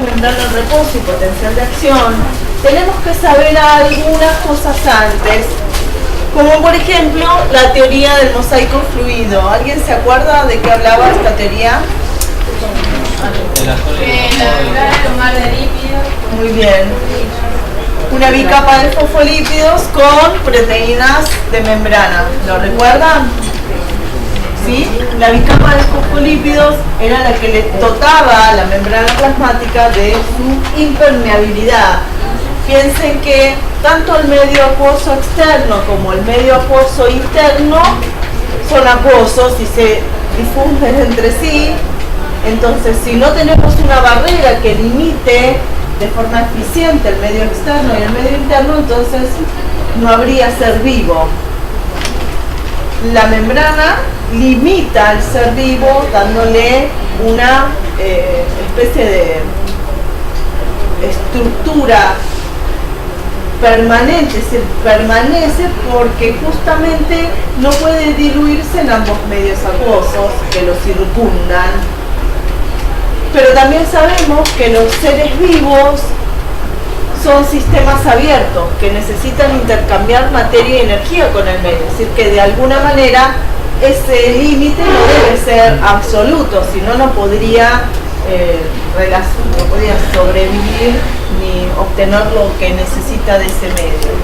membrana en reposo y potencial de acción, tenemos que saber algunas cosas antes, como por ejemplo la teoría del mosaico fluido. ¿Alguien se acuerda de qué hablaba esta teoría? Que la membrana es un mar de lípidos. Muy bien. Una bicapa de fosfolípidos con proteínas de membrana. ¿Lo recuerdan? ¿Sí? La bicapa de fosfolípidos era la que le dotaba a la membrana plasmática de su impermeabilidad. Piensen que tanto el medio acuoso externo como el medio acuoso interno son acuosos y se difunden entre sí. Entonces, si no tenemos una barrera que limite de forma eficiente el medio externo y el medio interno, entonces no habría ser vivo. La membrana limita al ser vivo dándole una especie de estructura permanente, es decir, permanece porque justamente no puede diluirse en ambos medios acuosos que lo circundan. Pero también sabemos que los seres vivos son sistemas abiertos que necesitan intercambiar materia y energía con el medio, es decir, que de alguna manera ese límite no debe ser absoluto, si no, no podría sobrevivir ni obtener lo que necesita de ese medio.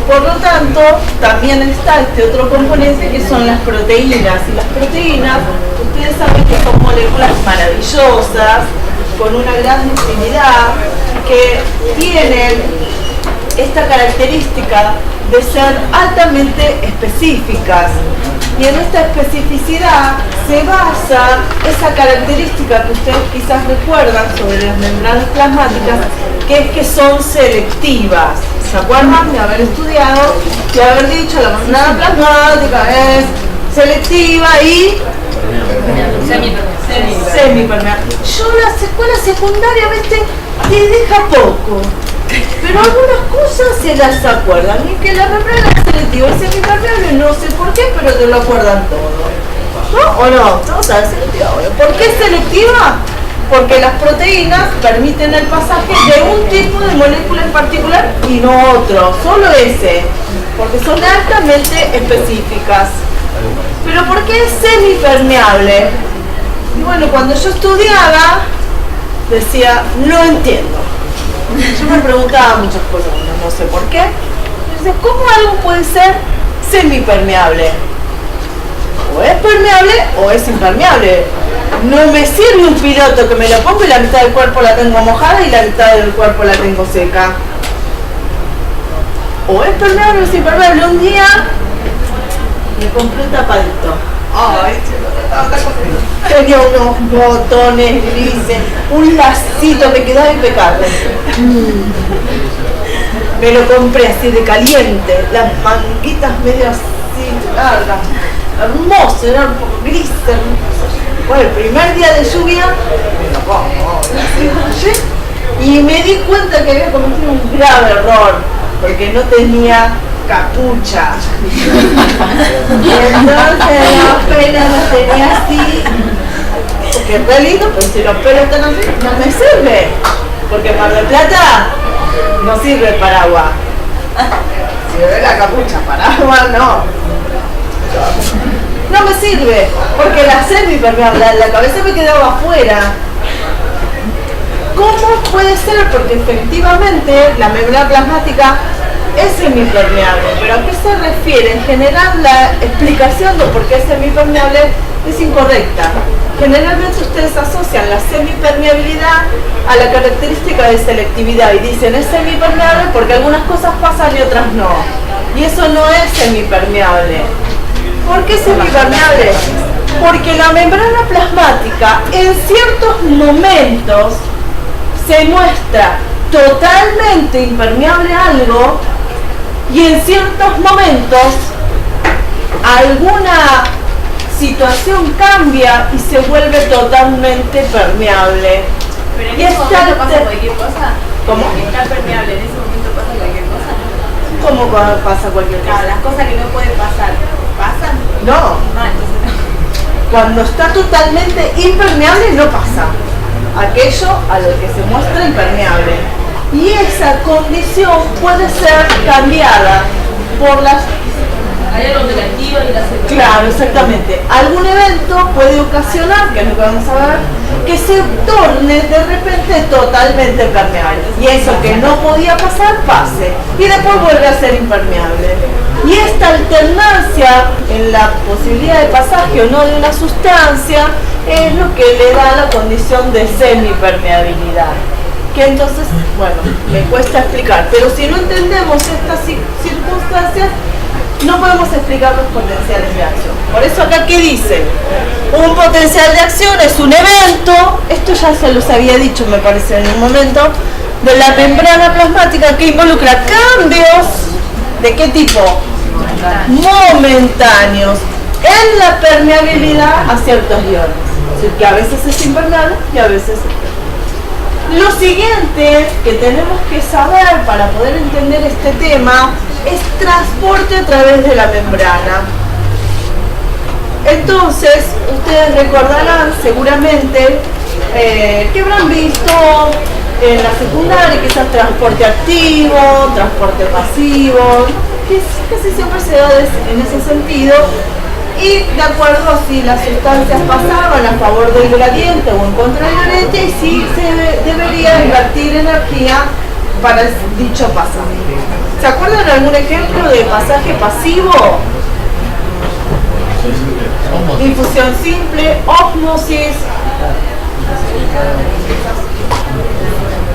Por lo tanto, también está este otro componente que son las proteínas. Y las proteínas, ustedes saben que son moléculas maravillosas, con una gran infinidad, que tienen esta característica de ser altamente específicas. Y en esta especificidad se basa esa característica que ustedes quizás recuerdan sobre las membranas plasmáticas, que es que son selectivas. ¿Se acuerdan de haber estudiado y haber dicho la membrana plasmática es selectiva y semipermeable? Yo la escuela secundaria, ¿viste? Te deja poco, pero algunas cosas se las acuerdan, y que la membrana es selectiva y semipermeable, no sé por qué, pero te lo acuerdan todo. ¿No? ¿O no? Total selectiva. ¿Por qué es selectiva? Porque las proteínas permiten el pasaje de un tipo de molécula en particular y no otro, solo ese, porque son altamente específicas. ¿Pero por qué es semipermeable? Y bueno, cuando yo estudiaba, decía, no entiendo. Yo me preguntaba muchas cosas, no sé por qué. Entonces, ¿cómo algo puede ser semipermeable? O es permeable o es impermeable. No me sirve un piloto que me lo pongo y la mitad del cuerpo la tengo mojada y la mitad del cuerpo la tengo seca. O es permeable o es impermeable. Un día me compré un tapadito. Ay, tenía unos botones grises, un lacito, me quedaba impecable. Me lo compré así de caliente, las manguitas medio así largas. Hermoso, era un poco gris, hermoso. Bueno, el primer día de lluvia me lo pongo y me di cuenta que había cometido un grave error porque no tenía capucha. Y entonces los pelos los tenía así, porque es re lindo, pero si los pelos están así no me sirve, porque en Mar del Plata no sirve el paraguas. Sirve la capucha, paraguas no. No me sirve, porque la semipermeable, la cabeza me quedaba afuera. ¿Cómo puede ser? Porque efectivamente la membrana plasmática es semipermeable, pero ¿a qué se refiere? En general la explicación de por qué es semipermeable es incorrecta. Generalmente ustedes asocian la semipermeabilidad a la característica de selectividad y dicen es semipermeable porque algunas cosas pasan y otras no. Y eso no es semipermeable. ¿Por qué es semipermeable? Porque la membrana plasmática en ciertos momentos se muestra totalmente impermeable a algo y en ciertos momentos alguna situación cambia y se vuelve totalmente permeable. Pero en ese momento pasa cualquier cosa. ¿Cómo? Está permeable, en ese momento pasa cualquier cosa. ¿Cómo pasa cualquier cosa? Claro, las cosas que no pueden pasar, ¿pasan? No. No, entonces no. Cuando está totalmente impermeable no pasa. aquello a lo que se muestra impermeable. Y esa condición puede ser cambiada por las... Hay algo que la activa y la hace. Claro, exactamente. Algún evento puede ocasionar, que es lo que vamos a ver, que se torne de repente totalmente permeable. Y eso que no podía pasar, pase. Y después vuelve a ser impermeable. Y esta alternancia en la posibilidad de pasaje o no de una sustancia es lo que le da la condición de semipermeabilidad. Que entonces, bueno, me cuesta explicar. Pero si no entendemos estas circunstancias, no podemos explicar los potenciales de acción. Por eso acá, ¿qué dice? Un potencial de acción es un evento, esto ya se los había dicho, me parece, en un momento, de la membrana plasmática que involucra cambios, ¿de qué tipo? Momentáneos, en la permeabilidad a ciertos iones. Es decir, que a veces es impermeable y a veces es. Lo siguiente que tenemos que saber para poder entender este tema es transporte a través de la membrana. Entonces, ustedes recordarán seguramente que habrán visto en la secundaria quizás transporte activo, transporte pasivo, que casi siempre se da en ese sentido. Y de acuerdo a si las sustancias pasaban a favor del gradiente o en contra del gradiente, y si se debería invertir energía para dicho pasaje. ¿Se acuerdan de algún ejemplo de pasaje pasivo? Difusión simple, ósmosis,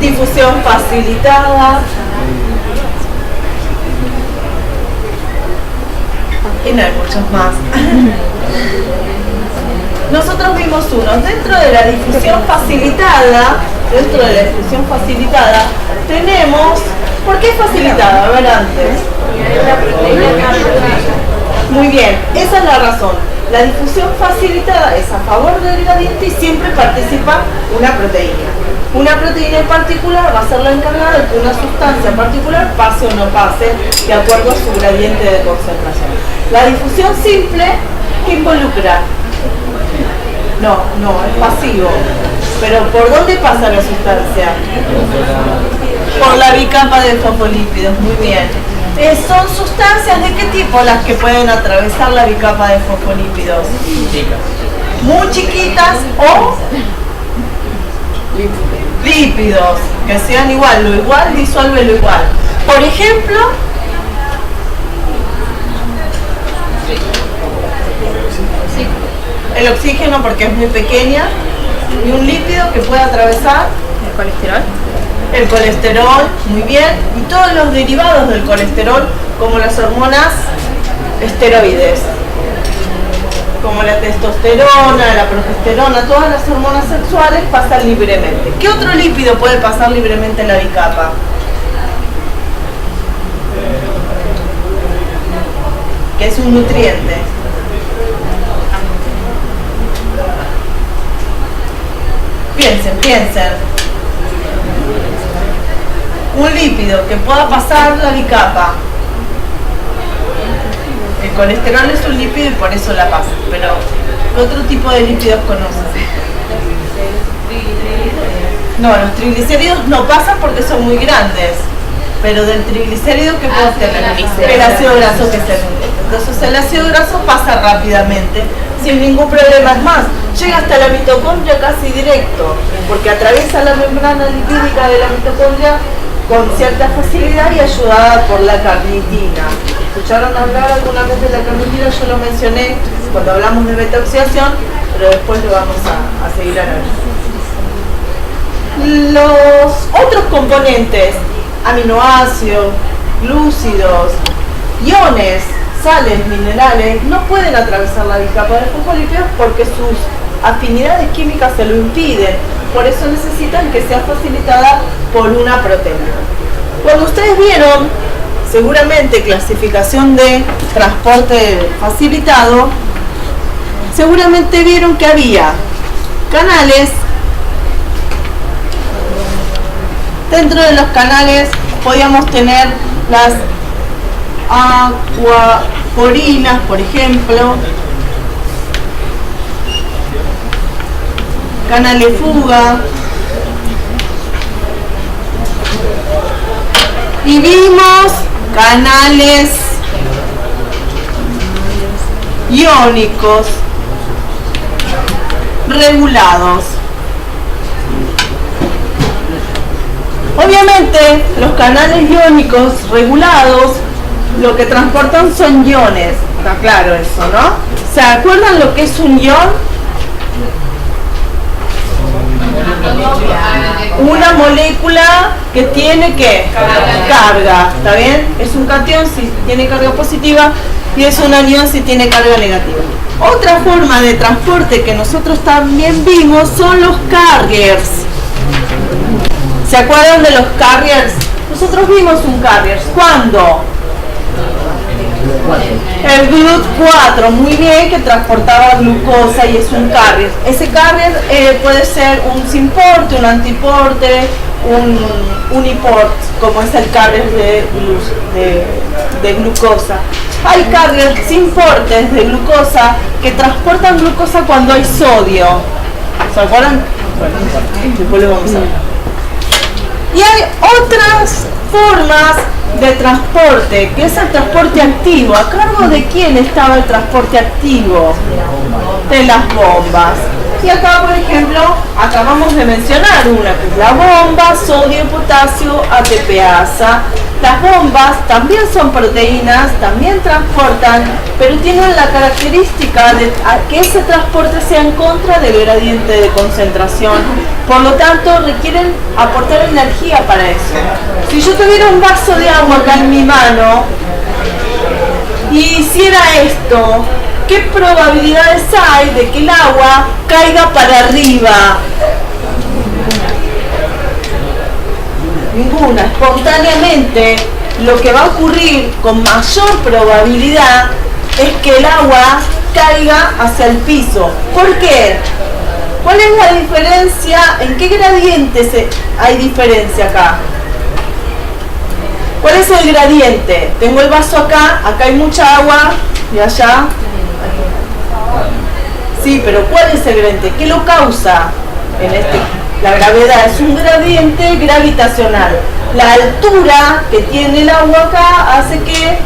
difusión facilitada. Y no hay muchos más. Nosotros vimos unos. Dentro de la difusión facilitada, tenemos... ¿Por qué facilitada? A ver antes. Muy bien, esa es la razón. La difusión facilitada es a favor del gradiente y siempre participa una proteína. Una proteína en particular va a ser la encargada de que una sustancia en particular pase o no pase de acuerdo a su gradiente de concentración. La difusión simple, ¿qué involucra? No, es pasivo. Pero ¿por dónde pasa la sustancia? Por la bicapa de fosfolípidos, muy bien. ¿Son sustancias de qué tipo las que pueden atravesar la bicapa de fosfolípidos? Muy chiquitas o lípidos, que sean igual, lo igual disuelve lo igual. Por ejemplo, el oxígeno, porque es muy pequeña, y un lípido que puede atravesar ¿El colesterol? el colesterol, muy bien, y todos los derivados del colesterol, como las hormonas esteroides, como la testosterona, la progesterona, todas las hormonas sexuales pasan libremente. ¿Qué otro lípido puede pasar libremente en la bicapa? Que es un nutriente. Piensen. Un lípido que pueda pasar la bicapa. El colesterol es un lípido y por eso la pasa. Pero, ¿qué otro tipo de lípidos conoces? No, los triglicéridos no pasan porque son muy grandes. Pero del triglicérido, ¿qué puedes tener? El ácido graso que se nutre. Entonces el ácido graso pasa rápidamente, sin ningún problema. Es más, llega hasta la mitocondria casi directo, porque atraviesa la membrana lipídica de la mitocondria con cierta facilidad y ayudada por la carnitina. ¿Escucharon hablar alguna vez de la carnitina? Yo lo mencioné cuando hablamos de beta-oxidación, pero después lo vamos a seguir analizando. Los otros componentes, aminoácidos, glúcidos, iones, sales, minerales, no pueden atravesar la bicapa de fosfolípidos porque sus afinidades químicas se lo impiden. Por eso necesitan que sea facilitada por una proteína. Cuando ustedes vieron, seguramente, clasificación de transporte facilitado, seguramente vieron que había canales. Dentro de los canales podíamos tener las aquaporinas, por ejemplo, canales fuga, Y vimos canales iónicos regulados. Obviamente, los canales iónicos regulados lo que transportan son iones. Está claro eso, ¿no? ¿Se acuerdan lo que es un ion? Una molécula que tiene ¿qué? Carga, ¿está bien? Es un catión si tiene carga positiva y es un anión si tiene carga negativa. Otra forma de transporte que nosotros también vimos son los carriers. ¿Se acuerdan de los carriers? Nosotros vimos un carrier. ¿Cuándo? El GLUT4, muy bien, que transportaba glucosa y es un carrier. Ese carrier puede ser un simporte, un antiporte, un uniport, como es el carrier de glucosa. Hay carriers sin portes de glucosa que transportan glucosa cuando hay sodio. ¿Se acuerdan? Bueno, después lo vamos a ver. Y hay otras formas de transporte, que es el transporte activo. ¿A cargo de quién estaba el transporte activo? De las bombas. Y acá, por ejemplo, acabamos de mencionar una, que es la bomba, sodio, potasio, ATPasa. Las bombas también son proteínas, también transportan, pero tienen la característica de que ese transporte sea en contra del gradiente de concentración. Por lo tanto, requieren aportar energía para eso. Si yo tuviera un vaso de agua acá en mi mano y hiciera esto, ¿qué probabilidades hay de que el agua caiga para arriba? Ninguna. Espontáneamente, lo que va a ocurrir con mayor probabilidad es que el agua caiga hacia el piso. ¿Por qué? ¿Cuál es la diferencia? ¿En qué gradiente hay diferencia acá? ¿Cuál es el gradiente? Tengo el vaso acá hay mucha agua y allá. Sí, pero ¿cuál es el gradiente? ¿Qué lo causa? La gravedad es un gradiente gravitacional. La altura que tiene el agua acá hace que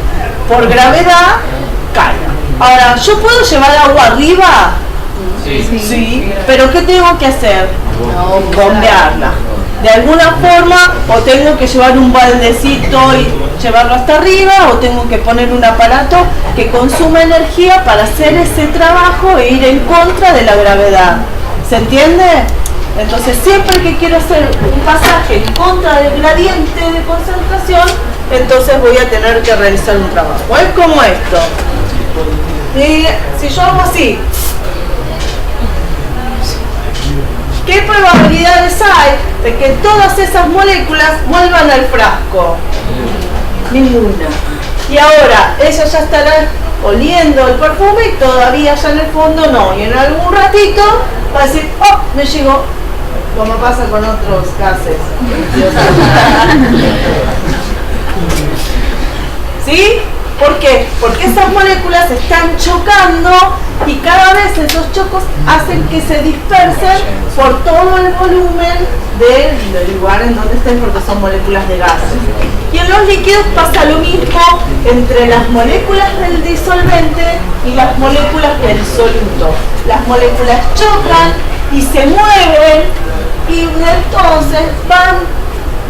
por gravedad caiga. Ahora, ¿yo puedo llevar agua arriba? Sí. ¿Pero qué tengo que hacer? Bombearla. De alguna forma, o tengo que llevar un baldecito y llevarlo hasta arriba, o tengo que poner un aparato que consuma energía para hacer ese trabajo e ir en contra de la gravedad. ¿Se entiende? Entonces, siempre que quiero hacer un pasaje en contra del gradiente de concentración, entonces voy a tener que realizar un trabajo. Es como esto. Y si yo hago así, ¿qué probabilidades hay de que todas esas moléculas vuelvan al frasco? Ninguna. Y ahora, ella ya estará oliendo el perfume y todavía ya en el fondo no. Y en algún ratito va a decir, oh, me llegó. Como pasa con otros gases. ¿Sí? ¿Por qué? Porque esas moléculas están chocando y cada vez esos chocos hacen que se dispersen por todo el volumen del lugar en donde estén, porque son moléculas de gases. Y en los líquidos pasa lo mismo entre las moléculas del disolvente y las moléculas del soluto. Las moléculas chocan y se mueven y entonces van,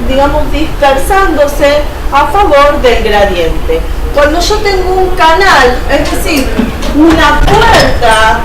digamos, dispersándose a favor del gradiente. Cuando yo tengo un canal, es decir, una puerta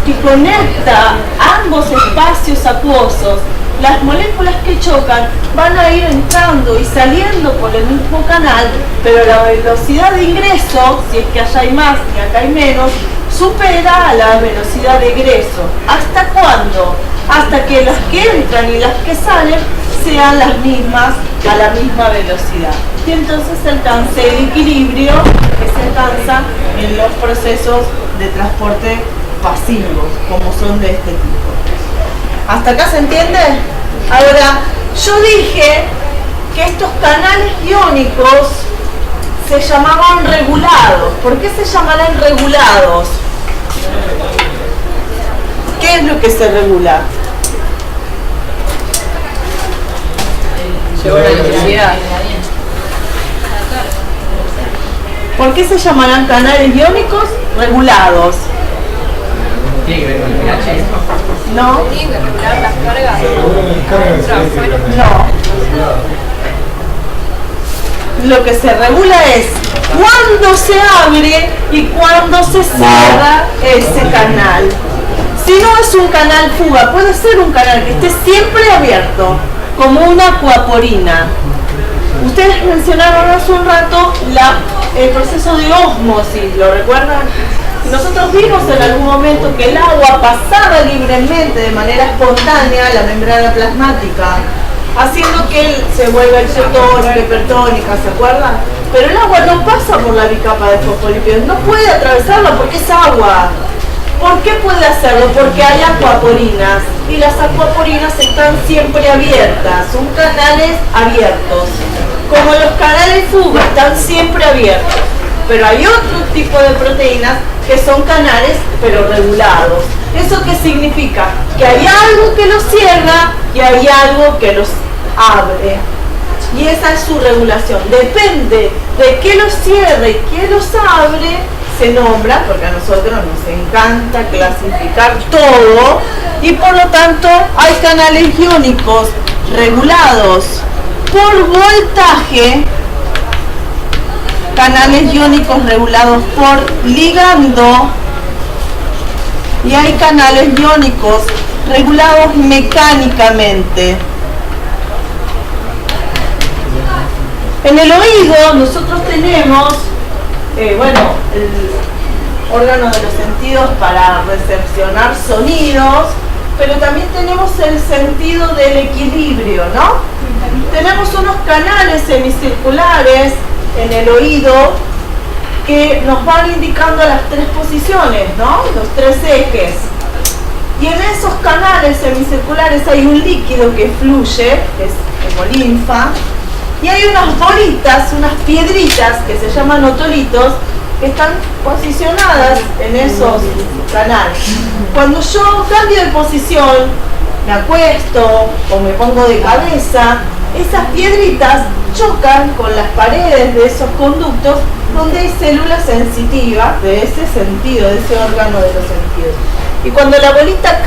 que conecta ambos espacios acuosos, las moléculas que chocan van a ir entrando y saliendo por el mismo canal, pero la velocidad de ingreso, si es que allá hay más y acá hay menos, supera a la velocidad de egreso. ¿Hasta cuándo? Hasta que las que entran y las que salen sean las mismas, a la misma velocidad. Y entonces se alcanza el equilibrio que se alcanza en los procesos de transporte pasivos, como son de este tipo. ¿Hasta acá se entiende? Ahora, yo dije que estos canales iónicos se llamaban regulados. ¿Por qué se llamarán regulados? ¿Qué es lo que se regula? Llegó la velocidad. ¿Por qué se llamarán canales iónicos regulados? ¿Tiene que ver con el pH? No. ¿Tiene que regular las cargas? No. Lo que se regula es cuándo se abre y cuándo se cierra ese canal. Si no es un canal fuga, puede ser un canal que esté siempre abierto, como una acuaporina. Ustedes mencionaron hace un rato el proceso de ósmosis, ¿lo recuerdan? Nosotros vimos en algún momento que el agua pasaba libremente, de manera espontánea, a la membrana plasmática, haciendo que él se vuelva isotónica, hipertónica, ¿se acuerdan? Pero el agua no pasa por la bicapa de fosfolípidos, no puede atravesarla porque es agua. ¿Por qué puede hacerlo? Porque hay acuaporinas y las acuaporinas están siempre abiertas, son canales abiertos. Como los canales fuga están siempre abiertos, pero hay otro tipo de proteínas que son canales pero regulados. ¿Eso qué significa? Que hay algo que los cierra y hay algo que los abre. Y esa es su regulación. Depende de qué los cierra y qué los abre, se nombra, porque a nosotros nos encanta clasificar todo, y por lo tanto hay canales iónicos regulados por voltaje, canales iónicos regulados por ligando, y hay canales iónicos regulados mecánicamente. En el oído nosotros tenemos el órgano de los sentidos para recepcionar sonidos, pero también tenemos el sentido del equilibrio, ¿no? Tenemos unos canales semicirculares en el oído que nos van indicando las tres posiciones, ¿no? Los tres ejes. Y en esos canales semicirculares hay un líquido que fluye, que es como linfa, y hay unas bolitas, unas piedritas que se llaman otolitos, que están posicionadas en esos canales. Cuando yo cambio de posición, me acuesto o me pongo de cabeza, esas piedritas chocan con las paredes de esos conductos donde hay células sensitivas de ese sentido, de ese órgano de los sentidos. Y cuando la bolita,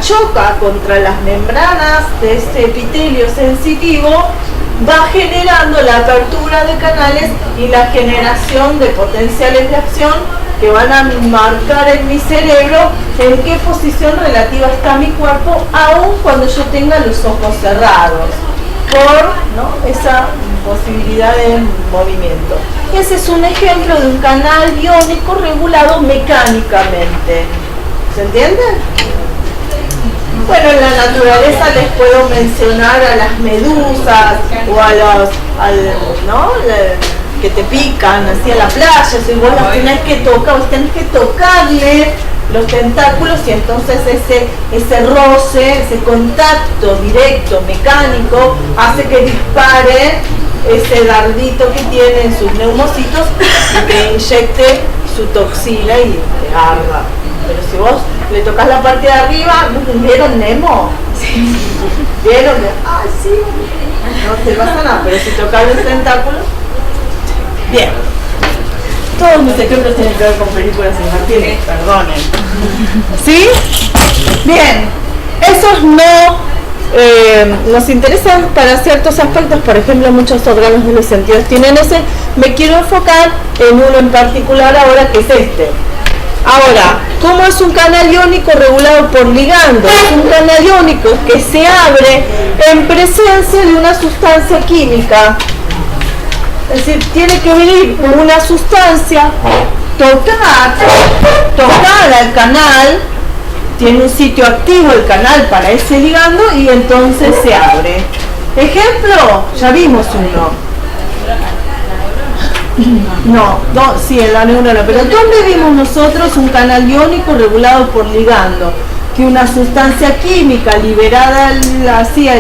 choca contra las membranas de este epitelio sensitivo, va generando la apertura de canales y la generación de potenciales de acción que van a marcar en mi cerebro en qué posición relativa está mi cuerpo, aun cuando yo tenga los ojos cerrados, por esa posibilidad de movimiento. Ese es un ejemplo de un canal iónico regulado mecánicamente. ¿Se entiende? Bueno, en la naturaleza les puedo mencionar a las medusas o a los, que te pican así a la playa, si vos los tenés que tocar, vos tenés que tocarle los tentáculos y entonces ese roce, ese contacto directo, mecánico, hace que dispare ese dardito que tiene en sus neumocitos y que inyecte su toxina y te arda. Pero si vos le tocas la parte de arriba, ¿vieron Nemo? Sí. ¿Vieron? Ah, sí. No te pasa nada, pero si tocas los tentáculos. Bien. Todos mis ejemplos tienen que ver con películas infantiles, perdonen. ¿Sí? Bien. Esos no nos interesan para ciertos aspectos, por ejemplo, muchos órganos de los sentidos tienen ese. Me quiero enfocar en uno en particular ahora, que es este. Ahora, ¿cómo es un canal iónico regulado por ligando? Es un canal iónico que se abre en presencia de una sustancia química. Es decir, tiene que venir una sustancia, tocar al canal, tiene un sitio activo el canal para ese ligando y entonces se abre. Ejemplo, ya vimos uno. No, sí, en la neurona, pero ¿dónde vimos nosotros un canal iónico regulado por ligando? Que una sustancia química liberada así a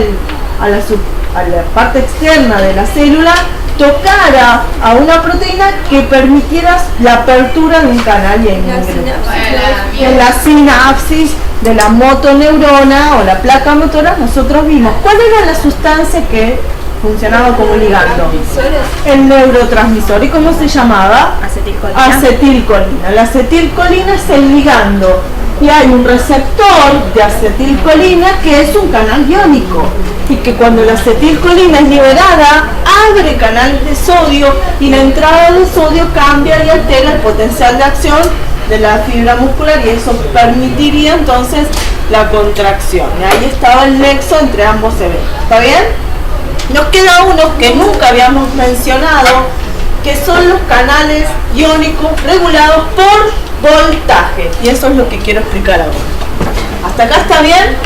la parte externa de la célula tocara a una proteína que permitiera la apertura de un canal y en la sinapsis de la motoneurona o la placa motora nosotros vimos cuál era la sustancia que funcionaba como ligando. El neurotransmisor. ¿Y cómo se llamaba? Acetilcolina. Acetilcolina. La acetilcolina es el ligando. Y hay un receptor de acetilcolina que es un canal iónico. Y que cuando la acetilcolina es liberada, abre canales de sodio y la entrada de sodio cambia y altera el potencial de acción de la fibra muscular y eso permitiría entonces la contracción. Y ahí estaba el nexo entre ambos eventos. ¿Está bien? Nos queda uno que nunca habíamos mencionado, que son los canales iónicos regulados por voltaje. Y eso es lo que quiero explicar ahora. ¿Hasta acá está bien?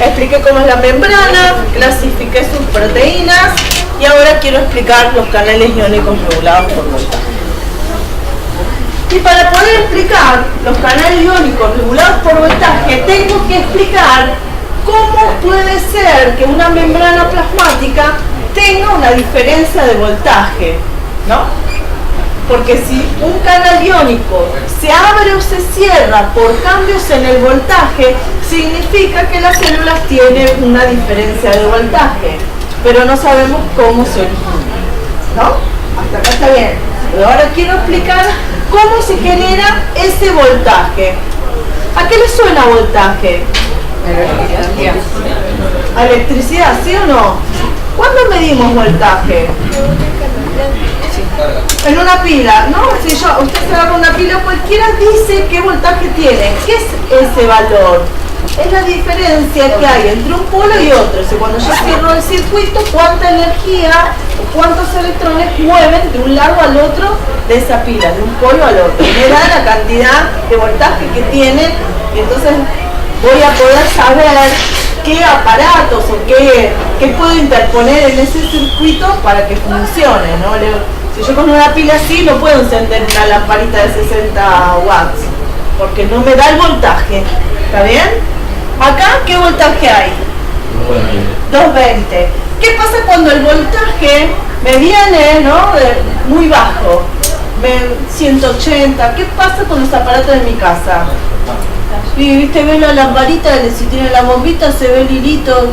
Expliqué cómo es la membrana, clasifiqué sus proteínas y ahora quiero explicar los canales iónicos regulados por voltaje. Y para poder explicar los canales iónicos regulados por voltaje, tengo que explicar cómo puede ser que una membrana plasmática tenga una diferencia de voltaje, ¿no? Porque si un canal iónico se abre o se cierra por cambios en el voltaje, significa que las células tienen una diferencia de voltaje, pero no sabemos cómo se origina, ¿no? Hasta acá está bien. Pero ahora quiero explicar cómo se genera ese voltaje. ¿A qué le suena voltaje? ¿A electricidad, sí o no? ¿Cuándo medimos voltaje? En una pila, ¿no? Si usted se agarra una pila, cualquiera dice qué voltaje tiene. ¿Qué es ese valor? Es la diferencia que hay entre un polo y otro. O sea, cuando yo cierro el circuito, cuánta energía o cuántos electrones mueven de un lado al otro de esa pila, de un polo al otro. Me da la cantidad de voltaje que tiene y entonces voy a poder saber qué aparatos o qué puedo interponer en ese circuito para que funcione, ¿no? Si yo con una pila así no puedo encender una lamparita de 60 watts porque no me da el voltaje. ¿Está bien? Acá, ¿qué voltaje hay? 220. ¿Qué pasa cuando el voltaje me viene, ¿no? Muy bajo? 180. ¿Qué pasa con los aparatos de mi casa? Y viste, ve la lamparita, si tiene la bombita se ve el hilito.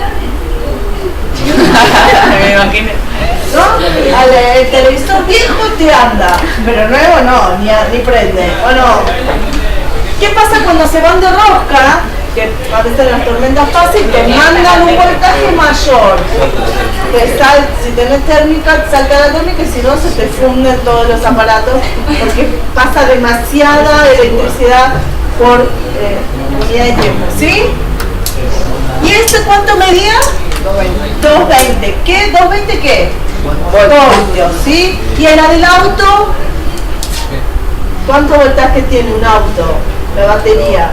Me imagino. ¿No? El televisor viejo te anda, pero nuevo no, ni prende, ¿o no? ¿Qué pasa cuando se van de rosca? Que aparecen las tormentas fáciles, te mandan un voltaje mayor. Si tenés térmica, salta la térmica y si no se te funden todos los aparatos porque pasa demasiada electricidad por unidad de tiempo, ¿sí? ¿Y este cuánto medía? 220. ¿Qué? ¿220 qué? Voltios, ¿sí? ¿Y en la del auto? ¿Cuánto voltaje tiene un auto? La batería.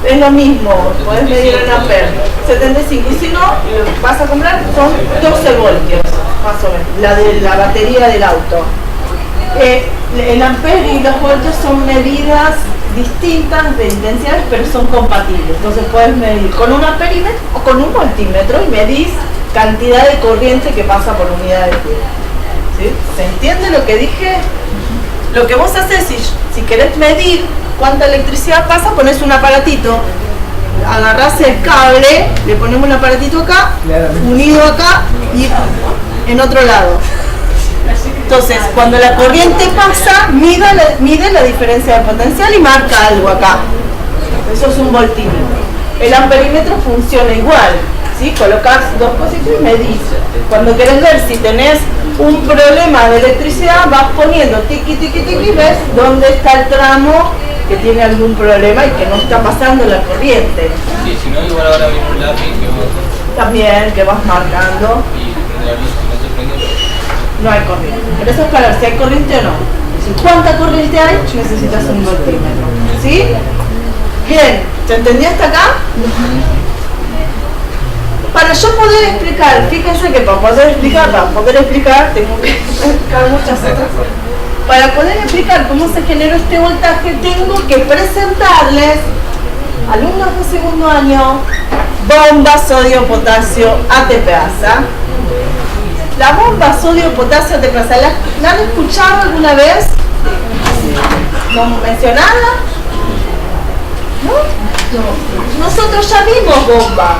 Es lo mismo, podés medir en amperes, 75, y si no, lo que vas a comprar son 12 voltios, más o menos, la de la batería del auto. El amper y los voltios son medidas distintas de intensidades, pero son compatibles, entonces puedes medir con un amperímetro o con un voltímetro y medís cantidad de corriente que pasa por unidad de tiempo. ¿Sí? ¿Se entiende lo que dije? Lo que vos haces, si querés medir cuánta electricidad pasa, pones un aparatito, agarrás el cable, le ponemos un aparatito acá, unido acá y en otro lado. Entonces, cuando la corriente pasa, mide la diferencia de potencial y marca algo acá. Eso es un voltímetro. El amperímetro funciona igual, ¿sí? Colocás dos cositas y medís. Cuando querés ver si tenés un problema de electricidad, vas poniendo tiqui, tiqui, tiqui, ves dónde está el tramo que tiene algún problema y que no está pasando la corriente. Sí, si no, igual ahora viene un lápiz que vos... También, que vas marcando. Y prende la luz, si no se prende... No hay corriente. Pero eso es para ver si hay corriente o no. Si cuánta corriente hay, necesitas un voltímetro. ¿Sí? Bien, ¿se entendió hasta acá? Para yo poder explicar, fíjense que para poder explicar, tengo que explicar muchas otras cosas. Para poder explicar cómo se generó este voltaje, tengo que presentarles, alumnos de segundo año, bomba sodio-potasio ATPasa. La bomba sodio-potasio ATPasa, ¿la han escuchado alguna vez? ¿No mencionada? ¿No? Nosotros ya vimos bombas.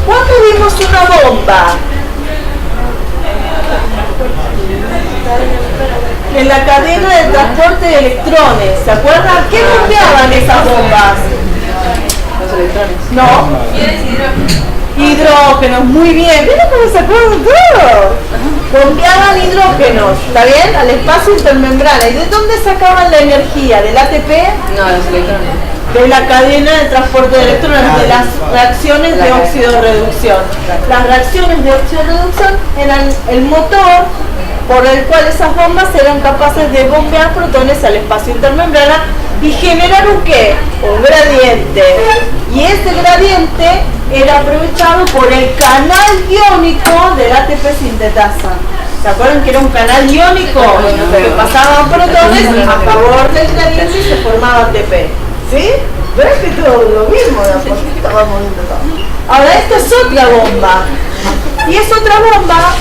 ¿Cuándo vimos una bomba? En la cadena de transporte de electrones. ¿Se acuerdan? ¿Qué bombeaban esas bombas? Los electrones. No. Hidrógenos, muy bien. ¿Vieron cómo se acuerdan todo? Bombeaban hidrógenos, ¿está bien? Al espacio intermembrana. ¿Y de dónde sacaban la energía? ¿Del ATP? No, los electrones. De la cadena de transporte de electrones, de las reacciones de óxido-reducción. Las reacciones de óxido-reducción eran el motor por el cual esas bombas eran capaces de bombear protones al espacio intermembrana y generar un ¿qué? Un gradiente. Y ese gradiente era aprovechado por el canal iónico del ATP sintetasa. ¿Se acuerdan que era un canal iónico? Que pasaban protones a favor del gradiente y se formaba ATP. ¿Sí? ¿Ves que todo lo mismo? De a poquito vamos viendo todo. Ahora esta es otra bomba. Y es otra bomba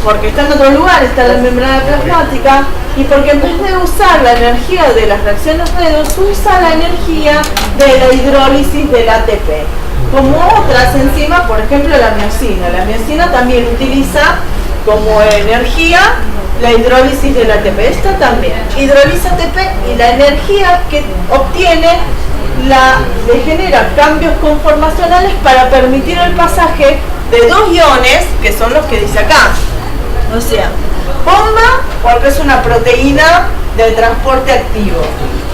porque está en otro lugar, está en la membrana plasmática, y porque en vez de usar la energía de las reacciones redox, usa la energía de la hidrólisis del ATP. Como otras enzimas, por ejemplo la miosina. La miosina también utiliza como energía la hidrólisis del ATP. Esta también hidroliza ATP y la energía que obtiene le genera cambios conformacionales para permitir el pasaje de dos iones, que son los que dice acá. O sea, bomba porque es una proteína del transporte activo.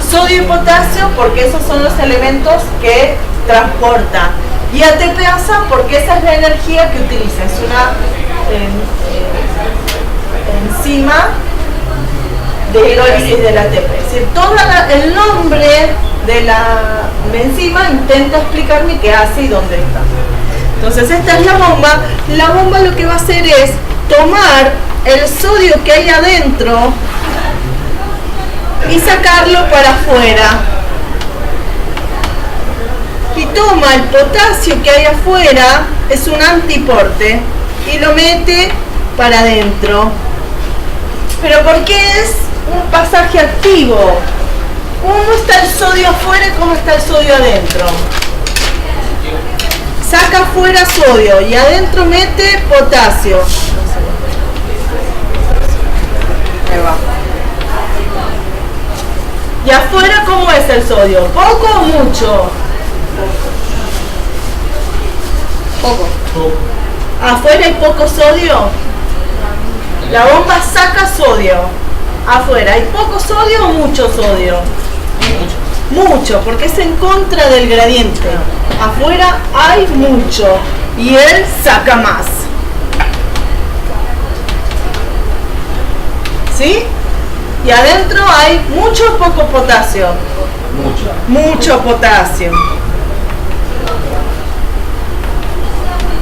Sodio y potasio porque esos son los elementos que transporta. Y ATPasa porque esa es la energía que utiliza. Es una enzima de hidrólisis del ATP. Es decir, todo el nombre de la enzima intenta explicarme qué hace y dónde está. Entonces esta es la bomba. La bomba lo que va a hacer es tomar el sodio que hay adentro y sacarlo para afuera. Y toma el potasio que hay afuera, es un antiporte, y lo mete para adentro. ¿Pero por qué es un pasaje activo? ¿Cómo está el sodio afuera y cómo está el sodio adentro? Saca afuera sodio y adentro mete potasio. Ahí va. ¿Y afuera cómo es el sodio? ¿Poco o mucho? Poco. ¿Afuera hay poco sodio? La bomba saca sodio. Afuera, ¿hay poco sodio o mucho sodio? Mucho, porque es en contra del gradiente. Afuera hay mucho y él saca más. ¿Sí? Y adentro hay mucho o poco potasio. Mucho potasio.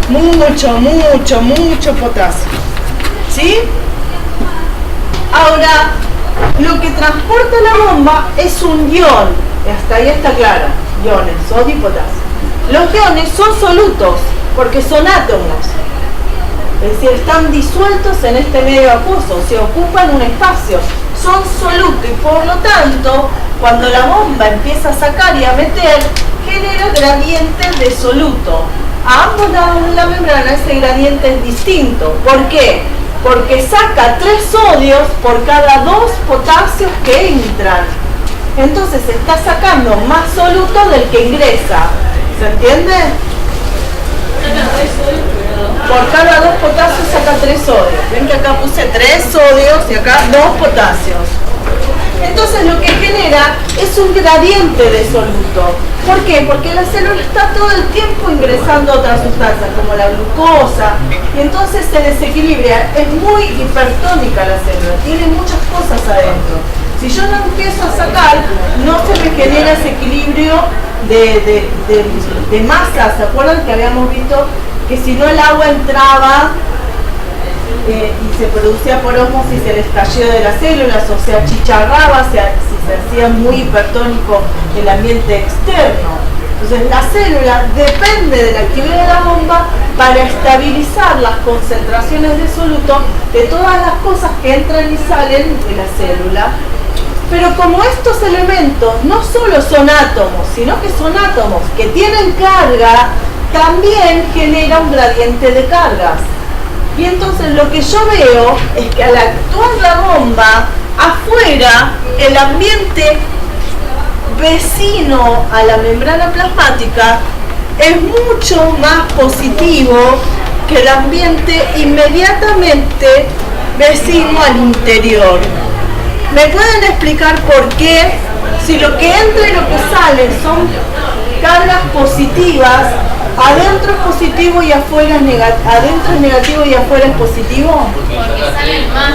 Mucho potasio. ¿Sí? Ahora, lo que transporta la bomba es un ion. Hasta ahí está claro. Iones, sodio y potasio. Los iones son solutos porque son átomos. Es decir, están disueltos en este medio acuoso, se ocupan un espacio. Son solutos y por lo tanto, cuando la bomba empieza a sacar y a meter, genera gradientes de soluto. A ambos lados de la membrana ese gradiente es distinto. ¿Por qué? Porque saca 3 sodios por cada 2 potasios que entran. Entonces está sacando más soluto del que ingresa. ¿Se entiende? Por cada 2 potasios saca 3 sodios. Ven que acá puse 3 sodios y acá 2 potasios. Entonces lo que genera es un gradiente de soluto. ¿Por qué? Porque la célula está todo el tiempo ingresando otras sustancias como la glucosa y entonces se desequilibra. Es muy hipertónica la célula, tiene muchas cosas adentro. Si yo no empiezo a sacar, no se me genera ese equilibrio de masa. ¿Se acuerdan que habíamos visto que si no el agua entraba y se producía por ósmosis el estallido de las células, o se achicharraba, si se hacía muy hipertónico el ambiente externo? Entonces la célula depende de la actividad de la bomba para estabilizar las concentraciones de soluto de todas las cosas que entran y salen de la célula. Pero como estos elementos no solo son átomos, sino que son átomos que tienen carga, también genera un gradiente de cargas. Y entonces lo que yo veo es que al actuar la bomba, afuera el ambiente vecino a la membrana plasmática es mucho más positivo que el ambiente inmediatamente vecino al interior. ¿Me pueden explicar por qué? Si lo que entra y lo que sale son cargas positivas, adentro es positivo y afuera es negativo, adentro es negativo y afuera es positivo. Porque salen más.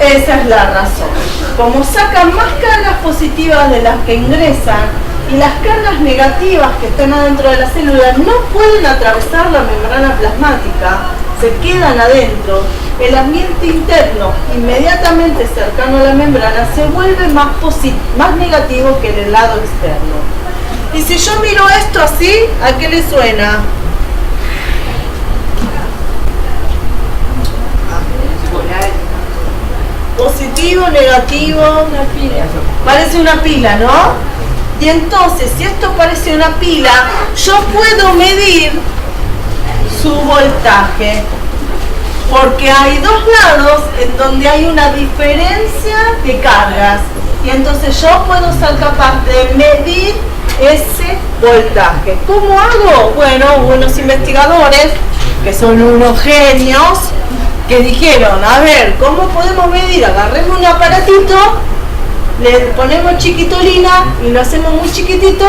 Esa es la razón. Como sacan más cargas positivas de las que ingresan y las cargas negativas que están adentro de la célula no pueden atravesar la membrana plasmática, se quedan adentro, el ambiente interno inmediatamente cercano a la membrana se vuelve más negativo que el lado externo. Y si yo miro esto así, ¿a qué le suena? Positivo, negativo, una pila. Parece una pila, ¿no? Y entonces, si esto parece una pila, yo puedo medir su voltaje. Porque hay dos lados en donde hay una diferencia de cargas. Y entonces yo puedo ser capaz de medir ese voltaje. ¿Cómo hago? Bueno, unos investigadores, que son unos genios, que dijeron, a ver, ¿cómo podemos medir? Agarremos un aparatito, le ponemos chiquitolina y lo hacemos muy chiquitito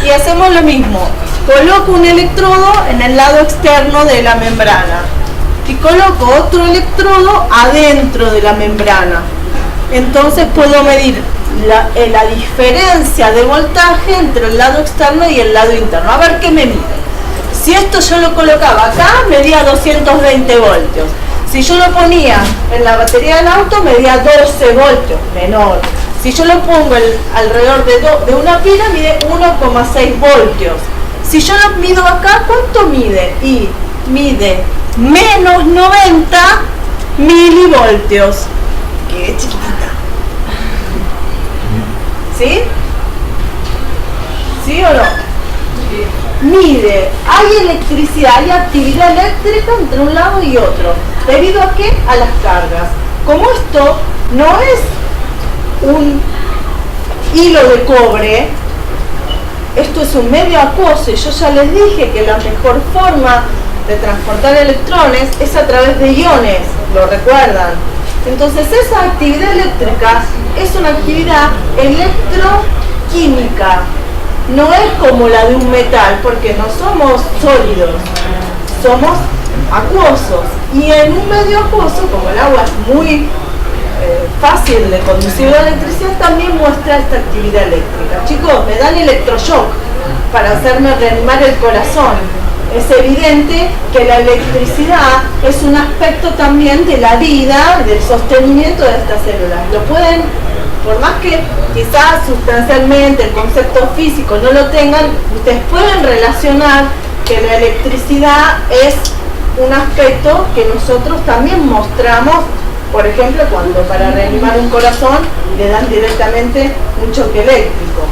y hacemos lo mismo. Coloco un electrodo en el lado externo de la membrana y coloco otro electrodo adentro de la membrana. Entonces puedo medir la diferencia de voltaje entre el lado externo y el lado interno. A ver qué me mide. Si esto yo lo colocaba acá, medía 220 voltios. Si yo lo ponía en la batería del auto, medía 12 voltios, menor. Si yo lo pongo alrededor de una pila, mide 1,6 voltios. Si yo lo mido acá, ¿cuánto mide? Y mide menos 90 milivoltios. ¡Qué chiquitita! ¿Sí? ¿Sí o no? Mide, hay electricidad, hay actividad eléctrica entre un lado y otro. ¿Debido a qué? A las cargas. Como esto no es un hilo de cobre, esto es un medio acuoso y yo ya les dije que la mejor forma de transportar electrones es a través de iones, ¿lo recuerdan? Entonces esa actividad eléctrica es una actividad electroquímica. No es como la de un metal, porque no somos sólidos, somos acuosos. Y en un medio acuoso, como el agua es muy fácil de conducir la electricidad, también muestra esta actividad eléctrica. Chicos, me dan electroshock para hacerme reanimar el corazón. Es evidente que la electricidad es un aspecto también de la vida, del sostenimiento de estas células. Lo pueden, por más que quizás sustancialmente el concepto físico no lo tengan, ustedes pueden relacionar que la electricidad es un aspecto que nosotros también mostramos, por ejemplo, cuando para reanimar un corazón le dan directamente un choque eléctrico.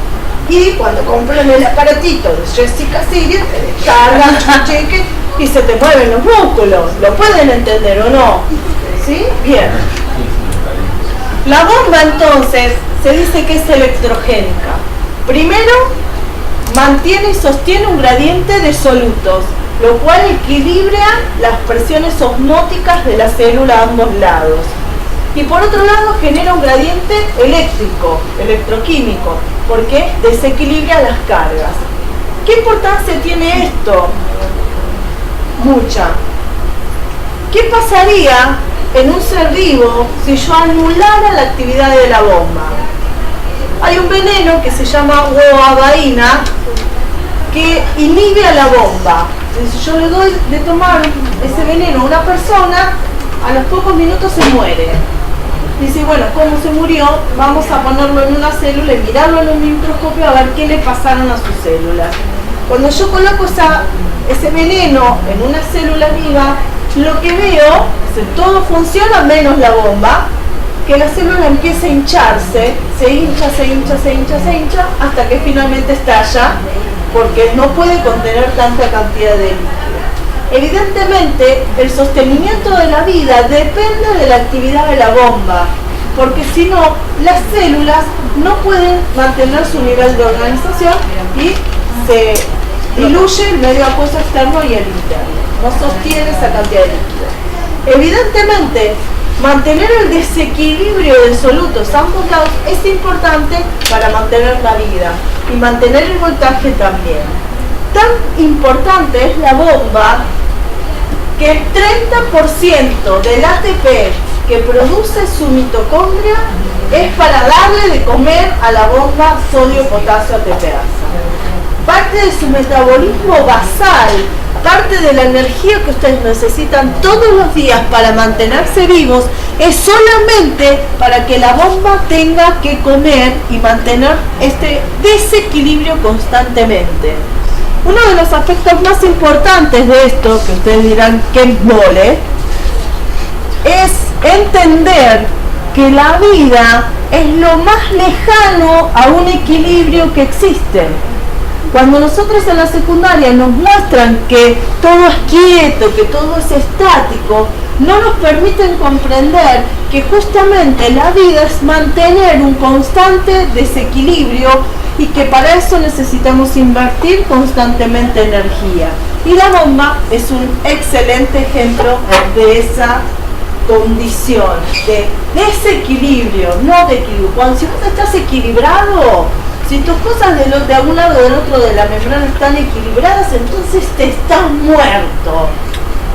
Y cuando compran el aparatito de Jessica Sirius, te descargan un cheque y se te mueven los músculos. ¿Lo pueden entender o no? ¿Sí? Bien. La bomba entonces se dice que es electrogénica. Primero, mantiene y sostiene un gradiente de solutos, lo cual equilibra las presiones osmóticas de la célula a ambos lados. Y por otro lado genera un gradiente eléctrico, electroquímico, porque desequilibra las cargas. ¿Qué importancia tiene esto? Mucha. ¿Qué pasaría en un ser vivo si yo anulara la actividad de la bomba? Hay un veneno que se llama guavaína que inhibe a la bomba. Si yo le doy de tomar ese veneno a una persona, a los pocos minutos se muere. Dice, bueno, ¿cómo se murió? Vamos a ponerlo en una célula y mirarlo en un microscopio a ver qué le pasaron a sus células. Cuando yo coloco ese veneno en una célula viva, lo que veo es que todo funciona menos la bomba, que la célula empieza a hincharse, se hincha, hasta que finalmente estalla porque no puede contener tanta cantidad de líquido. Evidentemente, el sostenimiento de la vida depende de la actividad de la bomba, porque si no, las células no pueden mantener su nivel de organización y se diluye el medio acuoso externo y el interno. No sostiene esa cantidad de líquido. Evidentemente, mantener el desequilibrio de solutos a ambos lados es importante para mantener la vida y mantener el voltaje también. Tan importante es la bomba que el 30% del ATP que produce su mitocondria es para darle de comer a la bomba sodio-potasio ATPasa. Parte de su metabolismo basal, parte de la energía que ustedes necesitan todos los días para mantenerse vivos, es solamente para que la bomba tenga que comer y mantener este desequilibrio constantemente. Uno de los aspectos más importantes de esto, que ustedes dirán que embole, es entender que la vida es lo más lejano a un equilibrio que existe. Cuando nosotros en la secundaria nos muestran que todo es quieto, que todo es estático, no nos permiten comprender que justamente la vida es mantener un constante desequilibrio y que para eso necesitamos invertir constantemente energía. Y la bomba es un excelente ejemplo de esa condición de desequilibrio, no de equilibrio. Cuando si vos estás equilibrado, si tus cosas de algún lado o del otro de la membrana están equilibradas, entonces te estás muerto.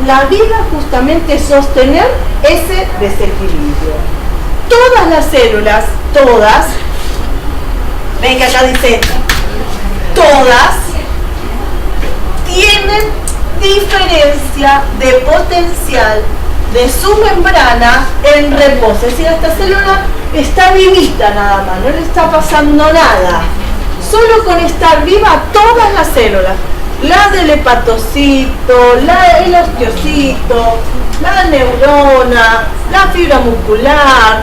La vida justamente es sostener ese desequilibrio. Todas las células, todas, ven que acá dice, todas tienen diferencia de potencial de su membrana en reposo. Es decir, esta célula está vivita nada más, no le está pasando nada. Solo con estar viva todas las células, la del hepatocito, el osteocito, la neurona, la fibra muscular,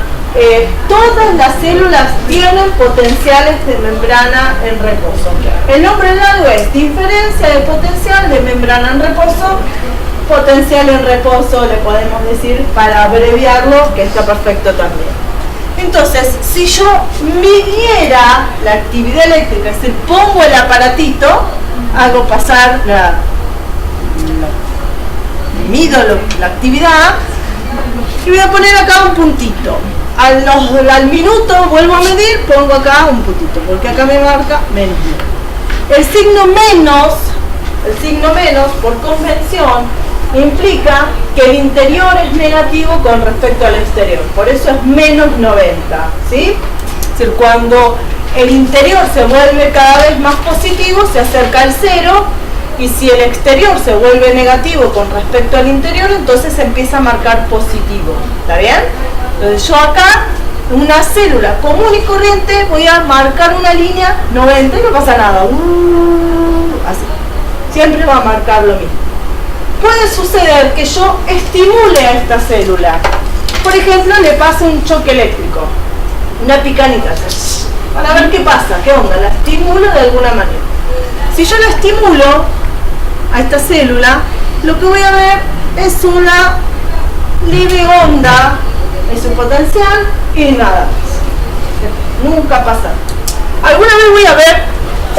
todas las células tienen potenciales de membrana en reposo. El nombre largo es diferencia de potencial de membrana en reposo. Potencial en reposo le podemos decir para abreviarlo, que está perfecto también. Entonces, si yo midiera la actividad eléctrica, es decir, pongo el aparatito, hago pasar mido la actividad y voy a poner acá un puntito. Al minuto vuelvo a medir, pongo acá un puntito, porque acá me marca menos. El signo menos, por convención, implica que el interior es negativo con respecto al exterior, por eso es menos 90, ¿sí? Es decir, cuando el interior se vuelve cada vez más positivo, se acerca al cero, y si el exterior se vuelve negativo con respecto al interior, entonces se empieza a marcar positivo, ¿está bien? Entonces yo acá, una célula común y corriente, voy a marcar una línea 90 y no pasa nada, así, siempre va a marcar lo mismo. Puede suceder que yo estimule a esta célula, por ejemplo, le pase un choque eléctrico, una picanita, para ver qué pasa, qué onda, la estimulo de alguna manera. Si yo la estimulo a esta célula, lo que voy a ver es una leve onda, es un potencial y nada más. Nunca pasa. ¿Alguna vez voy a ver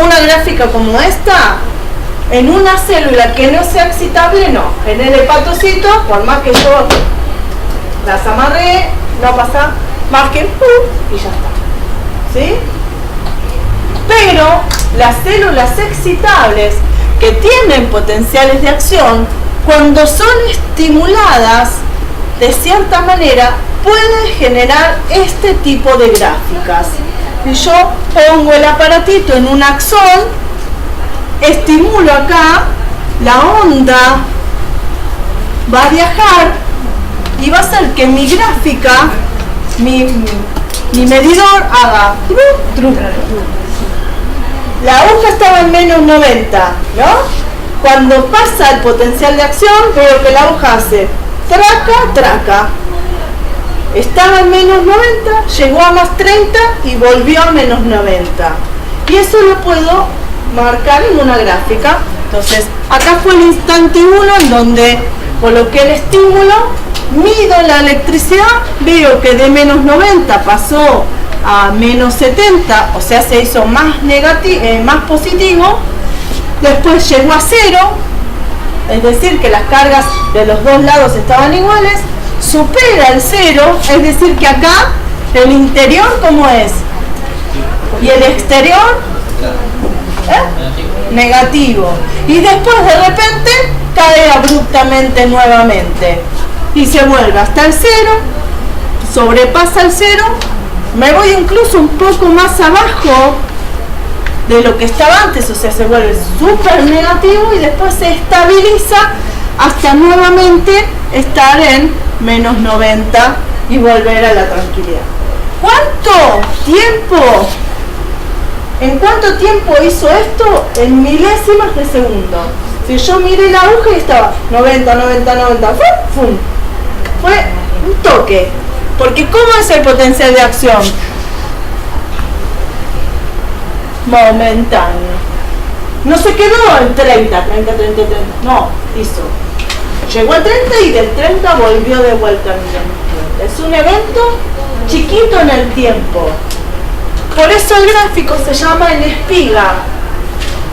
una gráfica como esta? En una célula que no sea excitable, no. En el hepatocito, por más que yo las amarré, no pasa más que y ya está. ¿Sí? Pero las células excitables que tienen potenciales de acción, cuando son estimuladas de cierta manera, pueden generar este tipo de gráficas. Y yo pongo el aparatito en un axón, estimulo acá, la onda va a viajar y va a hacer que mi gráfica, mi medidor haga la aguja estaba en menos 90, ¿no? Cuando pasa el potencial de acción, veo que la aguja hace traca, traca. Estaba en menos 90, llegó a más 30 y volvió a menos 90. Y eso lo puedo marcar en una gráfica. Entonces, acá fue el instante 1 en donde coloqué el estímulo, mido la electricidad, veo que de menos 90 pasó a menos 70, o sea, se hizo más positivo. Después llegó a 0, es decir, que las cargas de los dos lados estaban iguales. Supera el 0, es decir, que acá el interior, ¿cómo es? Y el exterior, negativo. Y después de repente cae abruptamente nuevamente. Y se vuelve hasta el 0, sobrepasa el 0, me voy incluso un poco más abajo de lo que estaba antes, o sea, se vuelve súper negativo y después se estabiliza hasta nuevamente estar en menos 90 y volver a la tranquilidad. ¿Cuánto tiempo? ¿En cuánto tiempo hizo esto? En milésimas de segundo. Si yo miré la aguja y estaba 90, 90, 90, ¡fum! Fue un toque. Porque ¿cómo es el potencial de acción? Momentáneo. No se quedó en 30, 30, 30, 30. No, hizo. Llegó a 30 y del 30 volvió de vuelta a 90. Es un evento chiquito en el tiempo. Por eso el gráfico se llama en espiga.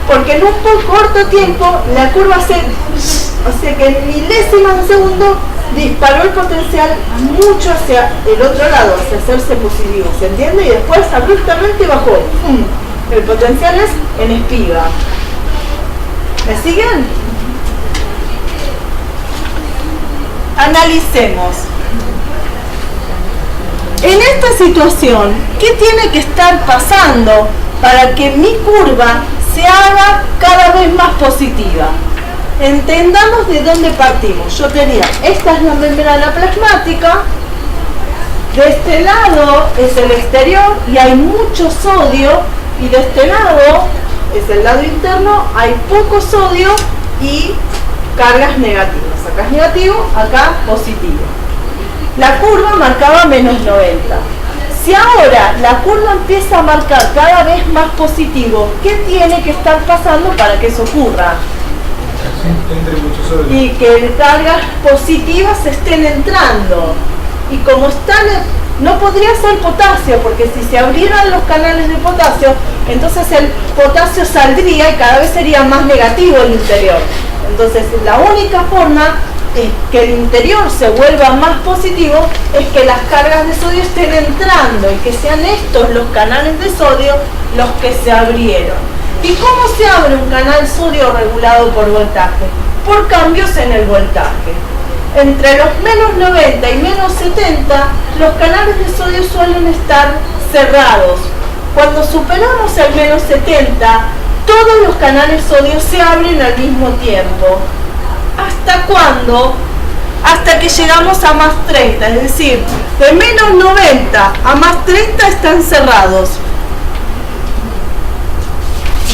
Porque en un poco corto tiempo la curva se... O sea que en milésimas de segundo disparó el potencial mucho hacia el otro lado, hacia hacerse positivo, ¿se entiende? Y después abruptamente bajó. El potencial es en espiga. ¿Me siguen? Analicemos. En esta situación, ¿qué tiene que estar pasando para que mi curva se haga cada vez más positiva? Entendamos de dónde partimos. Yo tenía, esta es la membrana plasmática, de este lado es el exterior y hay mucho sodio, y de este lado es el lado interno, hay poco sodio y cargas negativas. Acá es negativo, acá positivo. La curva marcaba menos 90. Si ahora la curva empieza a marcar cada vez más positivo, ¿qué tiene que estar pasando para que eso ocurra? Y que cargas positivas estén entrando. Y como están, no podría ser potasio, porque si se abrieran los canales de potasio, entonces el potasio saldría y cada vez sería más negativo el interior. Entonces la única forma es que el interior se vuelva más positivo, es que las cargas de sodio estén entrando y que sean estos los canales de sodio los que se abrieron. ¿Y cómo se abre un canal sodio regulado por voltaje? Por cambios en el voltaje. Entre los menos 90 y menos 70, los canales de sodio suelen estar cerrados. Cuando superamos el menos 70, todos los canales sodio se abren al mismo tiempo. ¿Hasta cuándo? Hasta que llegamos a más 30, es decir, de menos 90 a más 30 están cerrados.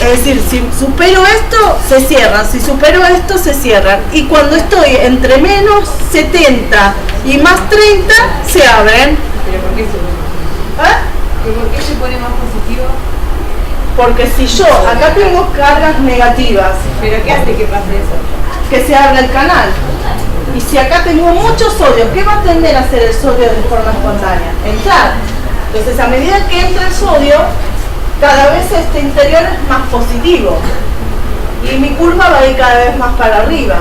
Es decir, si supero esto, se cierran, si supero esto, se cierran. Y cuando estoy entre menos 70 y más 30, se abren. ¿Pero por qué se pone? ¿Pero por qué se pone más positivo? Porque si yo, acá tengo cargas negativas. ¿Pero qué hace que pase eso? Que se abra el canal. Y si acá tengo mucho sodio, ¿qué va a tender a hacer el sodio de forma espontánea? Entrar. Entonces, a medida que entra el sodio, cada vez este interior es más positivo. Y mi curva va a ir cada vez más para arriba.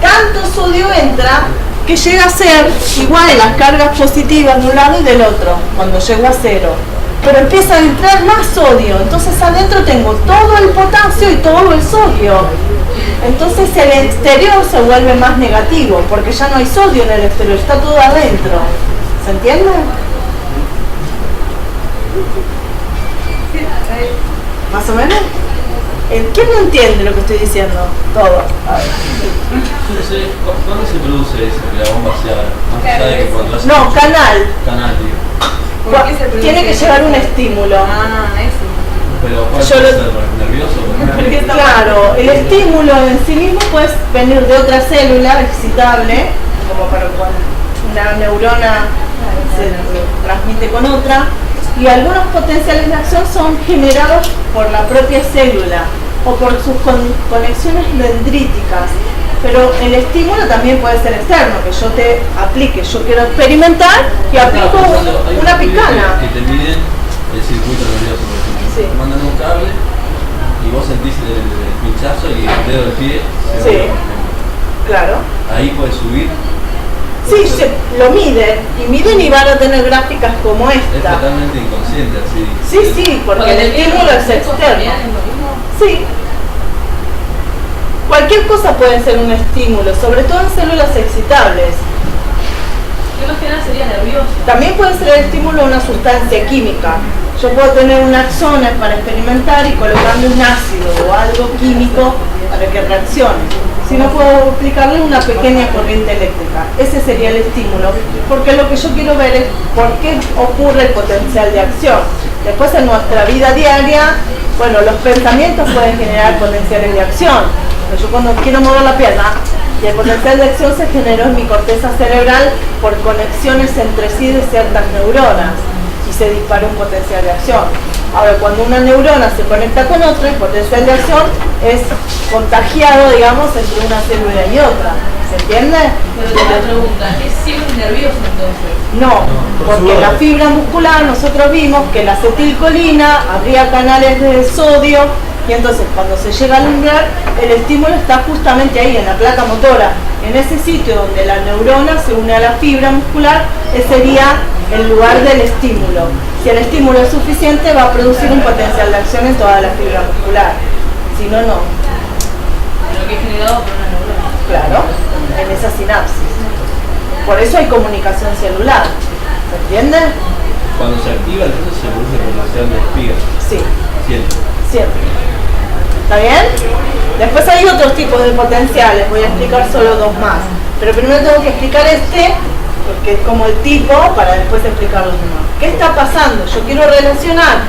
Tanto sodio entra que llega a ser igual las cargas positivas de un lado y del otro, cuando llego a 0. Pero empieza a entrar más sodio, entonces adentro tengo todo el potasio y todo el sodio. Entonces el exterior se vuelve más negativo, porque ya no hay sodio en el exterior, está todo adentro. ¿Se entiende? ¿Más o menos? ¿Quién no entiende lo que estoy diciendo? Todo. Entonces, ¿cuándo se produce eso, que la bomba sea más allá de que cuando hace No, canal. canal, digo? ¿Por qué se produce Tiene que eso? llegar un estímulo. Eso. Pero ¿puede Yo lo- ser nervioso? Claro, el estímulo en sí mismo puede venir de otra célula excitable, como para cuando una neurona se transmite con otra, Y algunos potenciales de acción son generados por la propia célula o por sus conexiones dendríticas. Pero el estímulo también puede ser externo, que yo te aplique, yo quiero experimentar y aplico una picana. Que te miden el circuito nervioso, por ejemplo. Sí. Te mandan un cable y vos sentís el pinchazo y el dedo del pie se Sí, va. claro. Ahí puedes subir. Sí, lo miden y van a tener gráficas como Es esta. totalmente inconsciente, así. Sí, porque el estímulo es externo. Sí. Cualquier cosa puede ser un estímulo, sobre todo en células excitables. ¿Qué más que nada sería nervioso? También puede ser el estímulo de una sustancia química. Yo puedo tener un axones para experimentar y colocarle un ácido o algo químico para que reaccione. Si no, puedo aplicarle una pequeña corriente eléctrica. Ese sería el estímulo, porque lo que yo quiero ver es por qué ocurre el potencial de acción. Después, en nuestra vida diaria, bueno, los pensamientos pueden generar potenciales de acción. Yo cuando quiero mover la pierna y el potencial de acción se generó en mi corteza cerebral por conexiones entre sí de ciertas neuronas y se disparó un potencial de acción. Ahora, cuando una neurona se conecta con otra, el potencial de acción es contagiado, digamos, entre una célula y otra. ¿Se entiende? Pero tengo una pregunta, ¿es siempre nervioso entonces? No, porque la fibra muscular nosotros vimos que la acetilcolina abría canales de sodio y entonces cuando se llega a alumbrar el estímulo está justamente ahí en la placa motora, en ese sitio donde la neurona se une a la fibra muscular, ese sería el lugar del estímulo. Si el estímulo es suficiente va a producir un potencial de acción en toda la fibra muscular, si no, no. Pero que es generado por una neurona. Claro, en esa sinapsis. Por eso hay comunicación celular, ¿se entiende? Cuando se activa, entonces se produce potencial de espiga. Sí, Siempre. siempre. ¿Está bien? Después hay otros tipos de potenciales, voy a explicar solo dos más. Pero primero tengo que explicar este, porque es como el tipo, para después explicar los demás. ¿Qué está pasando? Yo quiero relacionar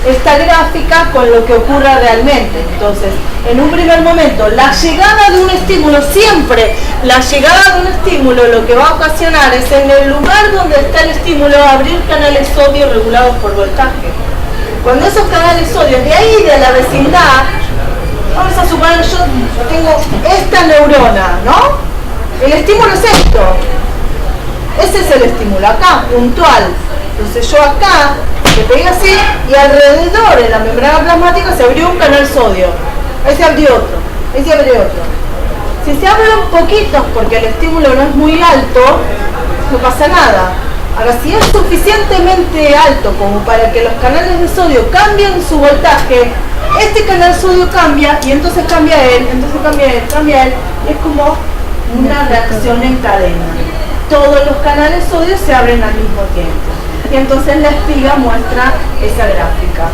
esta gráfica con lo que ocurra realmente. Entonces, en un primer momento, la llegada de un estímulo, siempre la llegada de un estímulo lo que va a ocasionar es en el lugar donde está el estímulo abrir canales sodio regulados por voltaje. Cuando esos canales sodio de ahí, de la vecindad, vamos a suponer, yo tengo esta neurona, ¿no? El estímulo es esto. Ese es el estímulo, acá, puntual. Entonces yo acá, le pegué así, y alrededor de la membrana plasmática se abrió un canal sodio. Ahí se abrió otro, ahí se abrió otro. Si se abren poquitos porque el estímulo no es muy alto, no pasa nada. Ahora, si es suficientemente alto como para que los canales de sodio cambien su voltaje, este canal sodio cambia y entonces cambia él, entonces cambia él, y es como una reacción en cadena. Todos los canales sodio se abren al mismo tiempo. Y entonces la espiga muestra esa gráfica.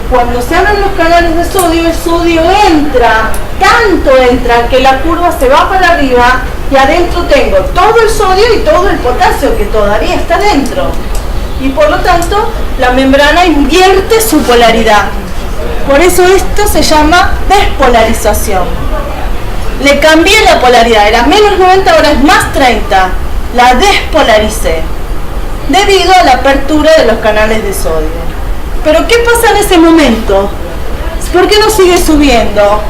Cuando se abren los canales de sodio, el sodio entra, tanto entra que la curva se va para arriba y adentro tengo todo el sodio y todo el potasio que todavía está dentro. Y por lo tanto, la membrana invierte su polaridad. Por eso esto se llama despolarización. Le cambié la polaridad, era menos 90, ahora es más 30. La despolaricé debido a la apertura de los canales de sodio. Pero ¿qué pasa en ese momento? ¿Por qué no sigue subiendo?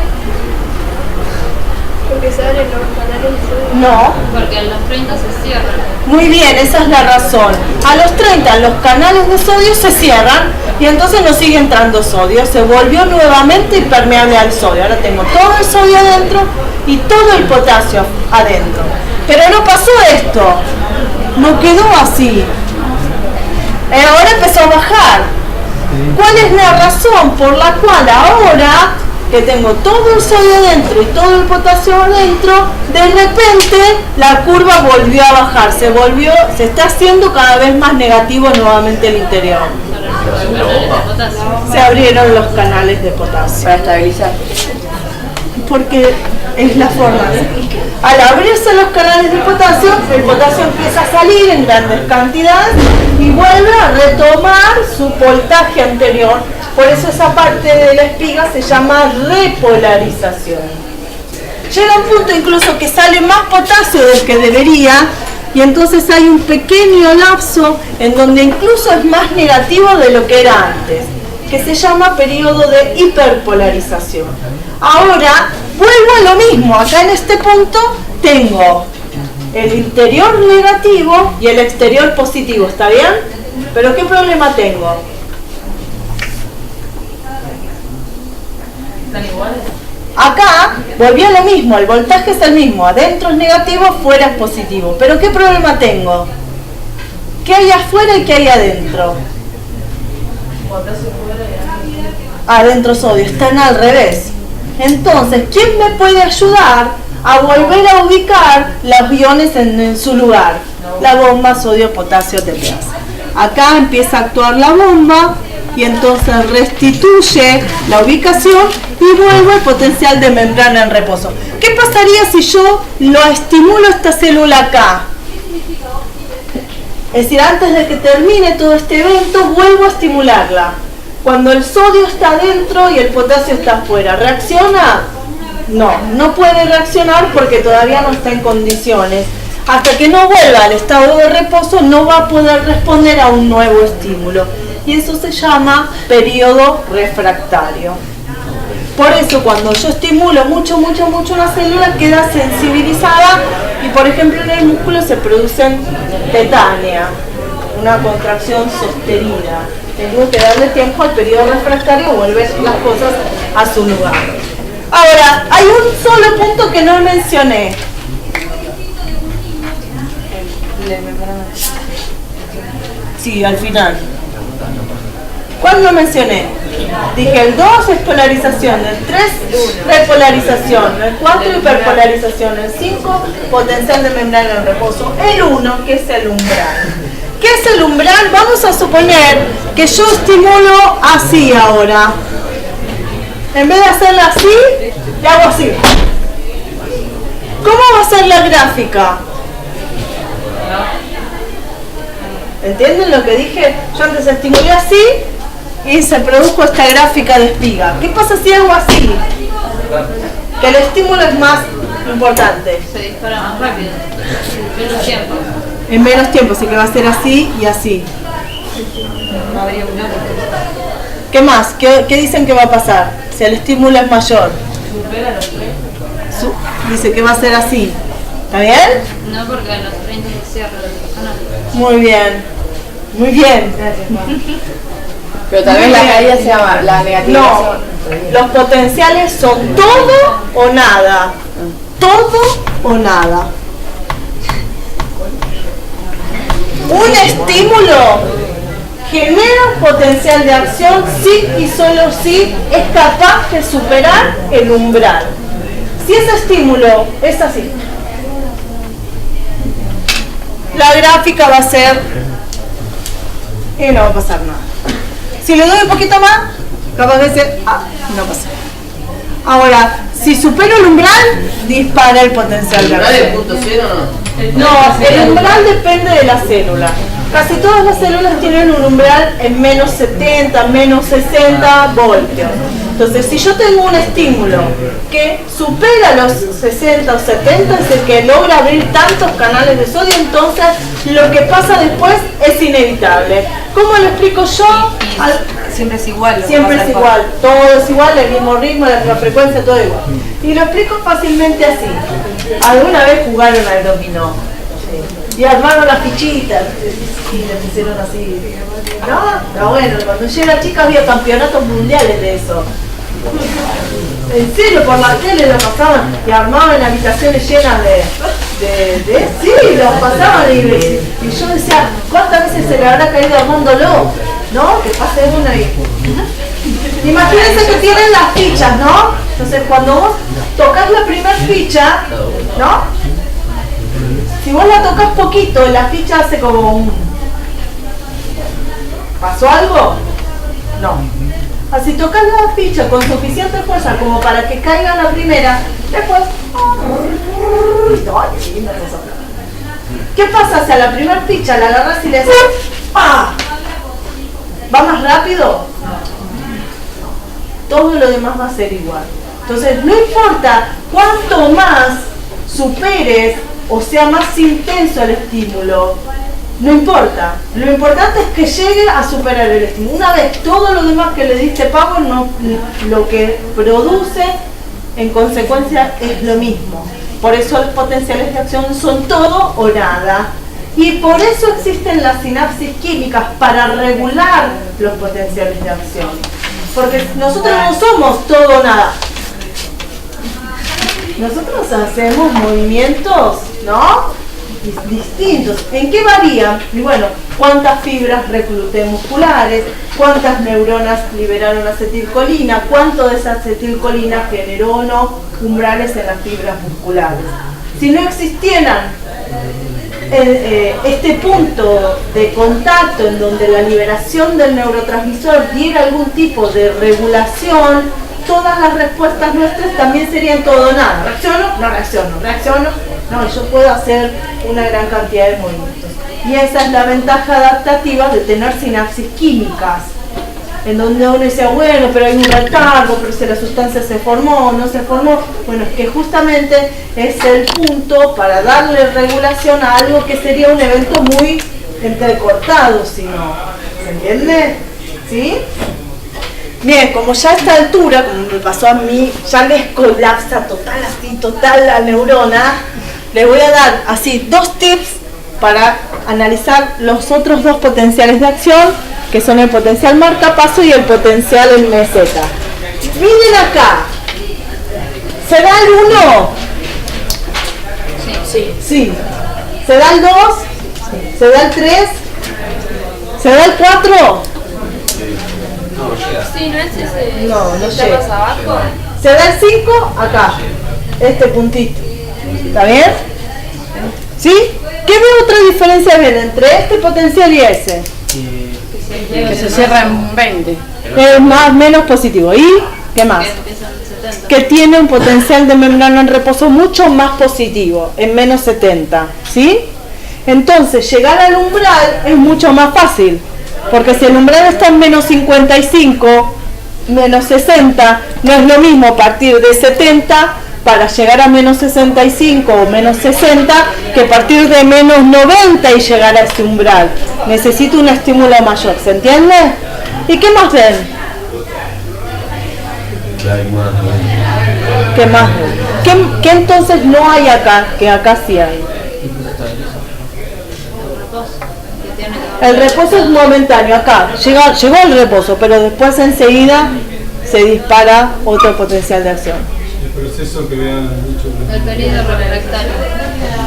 Porque se abren los canales de sodio. No. Porque a los 30 se cierran. Muy bien, esa es la razón. A los 30 los canales de sodio se cierran y entonces no sigue entrando sodio. Se volvió nuevamente impermeable al sodio. Ahora tengo todo el sodio adentro y todo el potasio adentro. Pero no pasó esto. No quedó así. Ahora empezó a bajar. ¿Cuál es la razón por la cual ahora que tengo todo el sodio adentro y todo el potasio adentro, de repente la curva volvió a bajar, se está haciendo cada vez más negativo nuevamente el interior? Se abrieron los canales de potasio. Para estabilizar. Porque es la forma. Al abrirse los canales de potasio, el potasio empieza a salir en grandes cantidades y vuelve a retomar su voltaje anterior. Por eso esa parte de la espiga se llama repolarización. Llega un punto incluso que sale más potasio del que debería y entonces hay un pequeño lapso en donde incluso es más negativo de lo que era antes, que se llama periodo de hiperpolarización. Ahora vuelvo a lo mismo, acá en este punto tengo el interior negativo y el exterior positivo, ¿está bien? Pero ¿qué problema tengo? ¿Están iguales? Acá volvió a lo mismo, el voltaje es el mismo, adentro es negativo, fuera es positivo. Pero ¿qué problema tengo? ¿Qué hay afuera y qué hay adentro? Adentro sodio, están al revés. Entonces, ¿quién me puede ayudar a volver a ubicar los iones en su lugar? La bomba sodio-potasio TPase. Acá empieza a actuar la bomba y entonces restituye la ubicación y vuelve el potencial de membrana en reposo. ¿Qué pasaría si yo lo estimulo esta célula acá? Es decir, antes de que termine todo este evento, vuelvo a estimularla. Cuando el sodio está adentro y el potasio está afuera, ¿reacciona? No, no puede reaccionar porque todavía no está en condiciones. Hasta que no vuelva al estado de reposo, no va a poder responder a un nuevo estímulo. Y eso se llama periodo refractario. Por eso cuando yo estimulo mucho una célula queda sensibilizada y por ejemplo en el músculo se producen tetánea, una contracción sostenida. Tengo que darle tiempo al periodo refractario y volver las cosas a su lugar. Ahora, hay un solo punto que no mencioné. Sí, al final. ¿Cuál no mencioné? Dije el 2 es polarización, el 3 repolarización, el 4 hiperpolarización, el 5 potencial de membrana en reposo, el 1 que es el umbral. ¿Qué es el umbral? Vamos a suponer que yo estimulo así ahora. En vez de hacerla así, le hago así. ¿Cómo va a ser la gráfica? ¿Entienden lo que dije? Yo antes estimulé así y se produjo esta gráfica de espiga. ¿Qué pasa si hago así? Que el estímulo es más importante. Se dispara más rápido. Menos tiempo. En menos tiempo, así que va a ser así y así. No habría una. ¿Qué más? ¿Qué dicen que va a pasar? Si el estímulo es mayor. Supera los 30. Dice que va a ser así. ¿Está bien? No, porque a los 30 se cierra los canales. Muy bien. Muy bien. Pero tal vez la caída sea la negativa. No, los potenciales son todo o nada. Todo o nada. Un estímulo genera un potencial de acción si y solo si es capaz de superar el umbral. Si ese estímulo es así, la gráfica va a ser y no va a pasar nada. Si le doy un poquito más, capaz de ser no pasa. Ahora, si supero el umbral, dispara el potencial de acción. ¿El punto cero o no? No, el umbral depende de la célula. Casi todas las células tienen un umbral en menos 70, menos 60 voltios. Entonces, si yo tengo un estímulo que supera los 60 o 70, es el que logra abrir tantos canales de sodio, entonces lo que pasa después es inevitable. ¿Cómo lo explico yo? Siempre es igual. Siempre es igual, todo es igual, el mismo ritmo, la misma frecuencia, todo igual. Y lo explico fácilmente así. ¿Alguna vez jugaron al dominó? Y armaron las fichitas y le pusieron así. ¿No? Pero bueno, cuando yo era chica había campeonatos mundiales de eso. En serio, por la tele lo pasaban y armaban habitaciones llenas sí, los pasaban y yo decía, ¿cuántas veces se le habrá caído armándolo? ¿No? Que pase una y... Imagínense que tienen las fichas, ¿no? Entonces cuando vos tocas la primera ficha, ¿no? Si vos la tocas poquito, la ficha hace como un... ¿Pasó algo? No. Así tocas la ficha con suficiente fuerza como para que caiga la primera, después... ¡Ay, qué linda cosa! ¿Qué pasa si a la primera ficha la agarras y le haces... ¡Ah! ¿Va más rápido? Todo lo demás va a ser igual. Entonces, no importa cuánto más superes o sea más intenso el estímulo, no importa. Lo importante es que llegue a superar el estímulo. Una vez todo lo demás que le diste power, no, lo que produce en consecuencia es lo mismo. Por eso los potenciales de acción son todo o nada. Y por eso existen las sinapsis químicas, para regular los potenciales de acción. Porque nosotros no somos todo o nada. Nosotros hacemos movimientos, ¿no?, distintos. ¿En qué varían? Y bueno, cuántas fibras recluté musculares, cuántas neuronas liberaron acetilcolina, cuánto de esa acetilcolina generó o no umbrales en las fibras musculares. Si no existieran este punto de contacto en donde la liberación del neurotransmisor diera algún tipo de regulación, todas las respuestas nuestras también serían todo o nada. ¿Reacciono? No reacciono. ¿Reacciono? No, yo puedo hacer una gran cantidad de movimientos. Y esa es la ventaja adaptativa de tener sinapsis químicas, en donde uno dice, bueno, pero hay un retardo, pero si la sustancia se formó o no se formó. Bueno, es que justamente es el punto para darle regulación a algo que sería un evento muy entrecortado, si no. ¿Se entiende? ¿Sí? Bien, como ya a esta altura, como me pasó a mí, ya les colapsa total la neurona, les voy a dar así 2 tips para analizar los otros 2 potenciales de acción, que son el potencial marcapaso y el potencial en meseta. Miren acá, ¿se da el 1? Sí. ¿Se da el 2? Sí. ¿Se da el 3? ¿Se da el 4? Sí, no es ese. No ¿Está llega. más abajo? ¿Se da el 5? Acá, este puntito. ¿Está bien? ¿Sí? ¿Qué veo otra diferencia bien entre este potencial y ese? Que se cierra en 20. Es menos positivo. ¿Y qué más? Que tiene un potencial de membrana en reposo mucho más positivo, en menos 70. ¿Sí? Entonces, llegar al umbral es mucho más fácil. Porque si el umbral está en menos 55, menos 60, no es lo mismo partir de 70 para llegar a menos 65 o menos 60 que partir de menos 90 y llegar a ese umbral. Necesito un estímulo mayor, ¿se entiende? ¿Y qué más ven? ¿Qué más ven? ¿Qué entonces no hay acá, que acá sí hay? El reposo es momentáneo, acá llegó el reposo, pero después enseguida se dispara otro potencial de acción. El proceso que habían dicho. El periodo refractario.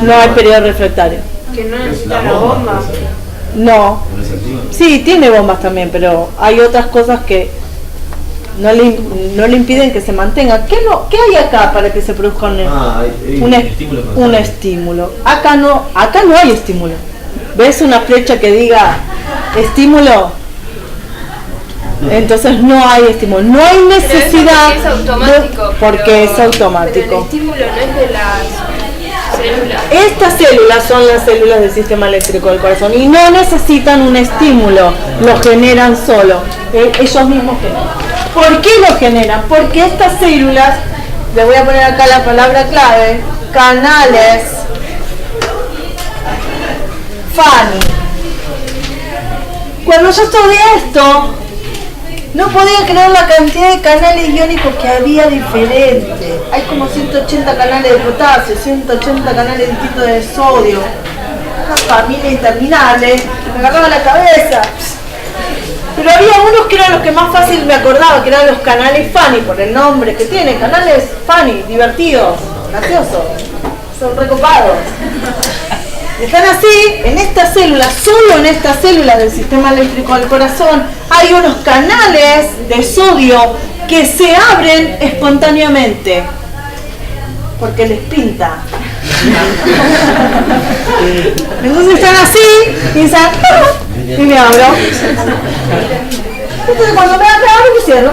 No hay periodo refractario. Que no necesita la bomba. No. Sí, tiene bombas también, pero hay otras cosas que no le impiden que se mantenga. ¿Qué hay acá para que se produzca un estímulo? Acá no hay estímulo. ¿Ves una flecha que diga estímulo? Entonces no hay estímulo. No hay necesidad. Pero es automático. Porque es automático. Pero el estímulo no es de las células. Estas células son las células del sistema eléctrico del corazón y no necesitan un estímulo, lo generan solo, ellos mismos generan. ¿Por qué lo generan? Porque estas células, les voy a poner acá la palabra clave, canales Fanny. Cuando yo estudié esto, no podía creer la cantidad de canales iónicos que había diferentes. Hay como 180 canales de potasio, 180 canales distintos de sodio. Una familia interminable. Me agarraba la cabeza. Pero había unos que eran los que más fácil me acordaba, que eran los canales Fanny, por el nombre que tienen. Canales Fanny, divertidos, graciosos. Son recopados. Están así, en estas células, solo en estas células del sistema eléctrico del corazón, hay unos canales de sodio que se abren espontáneamente, porque les pinta. Entonces están así, y dicen, y me abro. Entonces cuando me abro, me cierro.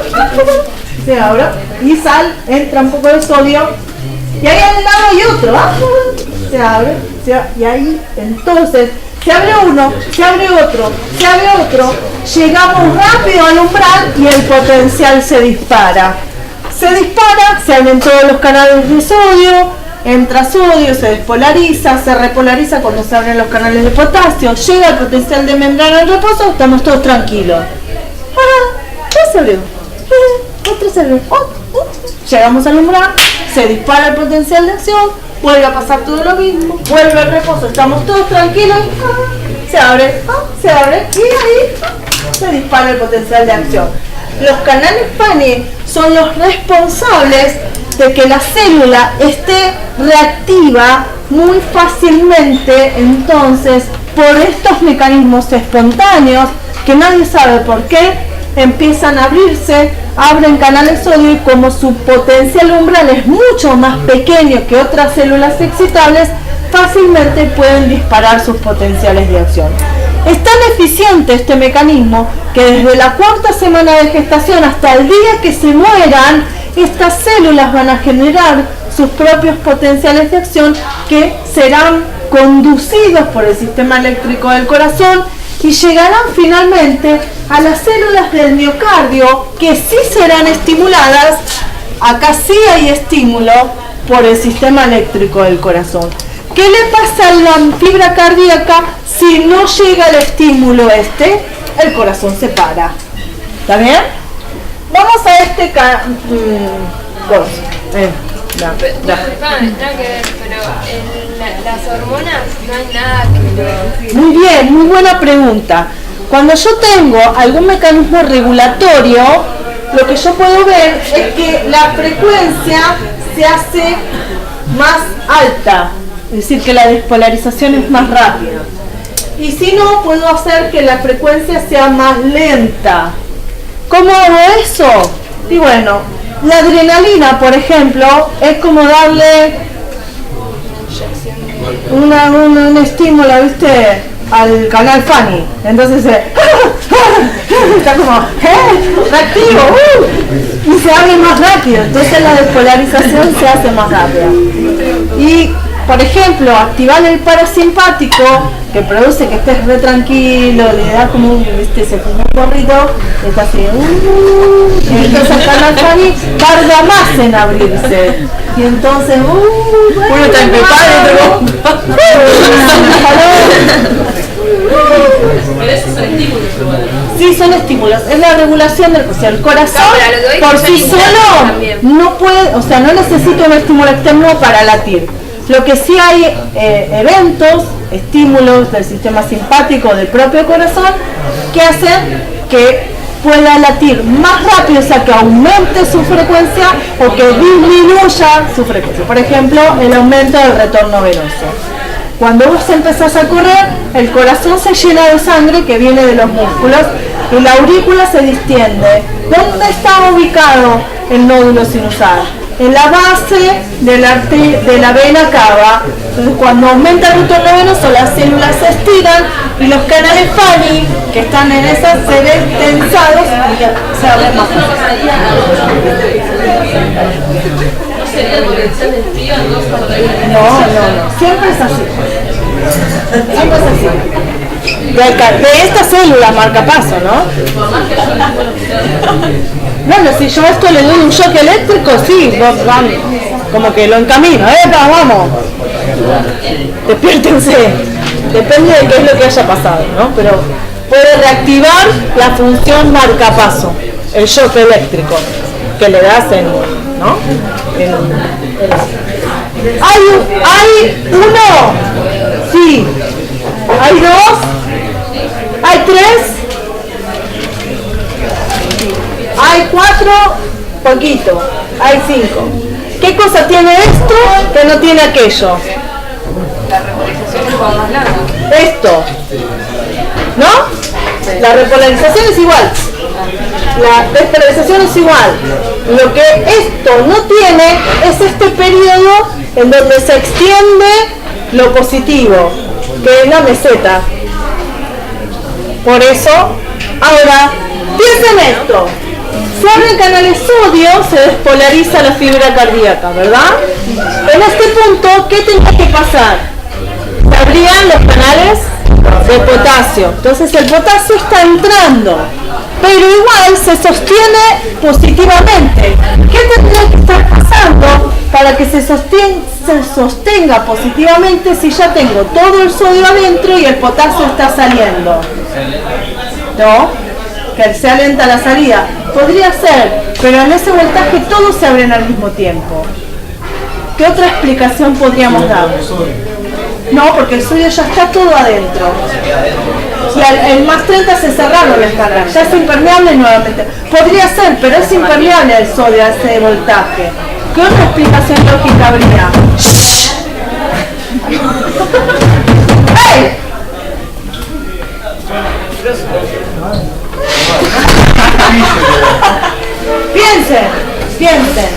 Se abro, y entra un poco de sodio, y ahí al lado hay otro, se abre, y ahí entonces se abre uno, se abre otro, llegamos rápido al umbral y el potencial se dispara. Se abren todos los canales de sodio, entra sodio, se despolariza, se repolariza cuando se abren los canales de potasio, llega el potencial de membrana en reposo, estamos todos tranquilos. Ya se abrió. Otro se abrió. Llegamos al umbral, se dispara el potencial de acción, vuelve a pasar todo lo mismo, vuelve al reposo, estamos todos tranquilos, se abre, y ahí se dispara el potencial de acción. Los canales Fanny son los responsables de que la célula esté reactiva muy fácilmente, entonces, por estos mecanismos espontáneos, que nadie sabe por qué, empiezan a abrirse, abren canales sodio y como su potencial umbral es mucho más pequeño que otras células excitables, fácilmente pueden disparar sus potenciales de acción. Es tan eficiente este mecanismo que desde la 4ª semana de gestación hasta el día que se mueran, estas células van a generar sus propios potenciales de acción que serán conducidos por el sistema eléctrico del corazón y llegarán finalmente a las células del miocardio que sí serán estimuladas. Acá sí hay estímulo por el sistema eléctrico del corazón. ¿Qué le pasa a la fibra cardíaca si no llega el estímulo este? El corazón se para. ¿Está bien? Vamos a este Disculpame, nada que ver, pero en las hormonas no hay nada que ver. Muy bien, muy buena pregunta. Cuando yo tengo algún mecanismo regulatorio, lo que yo puedo ver es que la frecuencia se hace más alta, es decir, que la despolarización es más rápida. Y si no, puedo hacer que la frecuencia sea más lenta. ¿Cómo hago eso? Y bueno, la adrenalina, por ejemplo, es como darle un estímulo, ¿viste? Al canal Fanny. Entonces está como reactivo, y se abre más rápido. Entonces la despolarización se hace más rápida. Y por ejemplo, activar el parasimpático, que produce que estés re tranquilo, le da como ¿viste? Se fuma un gorrito, está así, y entonces el canal Fanny tarda más en abrirse. Y entonces, uno está empezado y otro Pero esos son estímulos igual. Sí, son estímulos, es la regulación del corazón. El corazón por sí solo no puede, o sea, no necesita un estímulo externo para latir. Lo que sí hay eventos, estímulos del sistema simpático del propio corazón que hacen que pueda latir más rápido, o sea, que aumente su frecuencia o que disminuya su frecuencia. Por ejemplo, el aumento del retorno venoso. Cuando vos empezás a correr, el corazón se llena de sangre que viene de los músculos y la aurícula se distiende. ¿Dónde está ubicado el nódulo sinusal? En la base de la vena cava. Entonces, cuando aumenta el retorno venoso, las células se estiran y los canales Fanny que están en esas se ven tensados y se abren más. No, siempre es así. Siempre es así. De esta célula marcapaso, ¿no? Bueno, si yo a esto le doy un shock eléctrico, sí, vamos, como que lo encamino, vamos, despiértense, depende de qué es lo que haya pasado, ¿no? Pero puede reactivar la función marcapaso, el shock eléctrico, que le das ¿no? ¿Hay uno? Sí. ¿Hay dos? ¿Hay tres? Hay cuatro, poquito. Hay cinco. ¿Qué cosa tiene esto que no tiene aquello? La repolarización es como más larga. Esto. ¿No? La repolarización es igual. La despolarización es igual. Lo que esto no tiene es este periodo en donde se extiende lo positivo, que es la meseta. Por eso, ahora, piensen esto. Si abren canales sodio, se despolariza la fibra cardíaca, ¿verdad? En este punto, ¿qué tenía que pasar? Se abrían los canales de potasio. Entonces el potasio está entrando, pero igual se sostiene positivamente. ¿Qué tendría que estar pasando para que se sostenga positivamente si ya tengo todo el sodio adentro y el potasio está saliendo. ¿No? Que sea lenta la salida. Podría ser, pero en ese voltaje todos se abren al mismo tiempo. ¿Qué otra explicación podríamos dar? No, porque el sodio ya está todo adentro. Y el más 30 se cerraron las cargas, ya es impermeable nuevamente. Podría ser, pero es impermeable el sodio a ese voltaje. ¿Qué otra explicación lógica habría? ¡Hey! Piensen.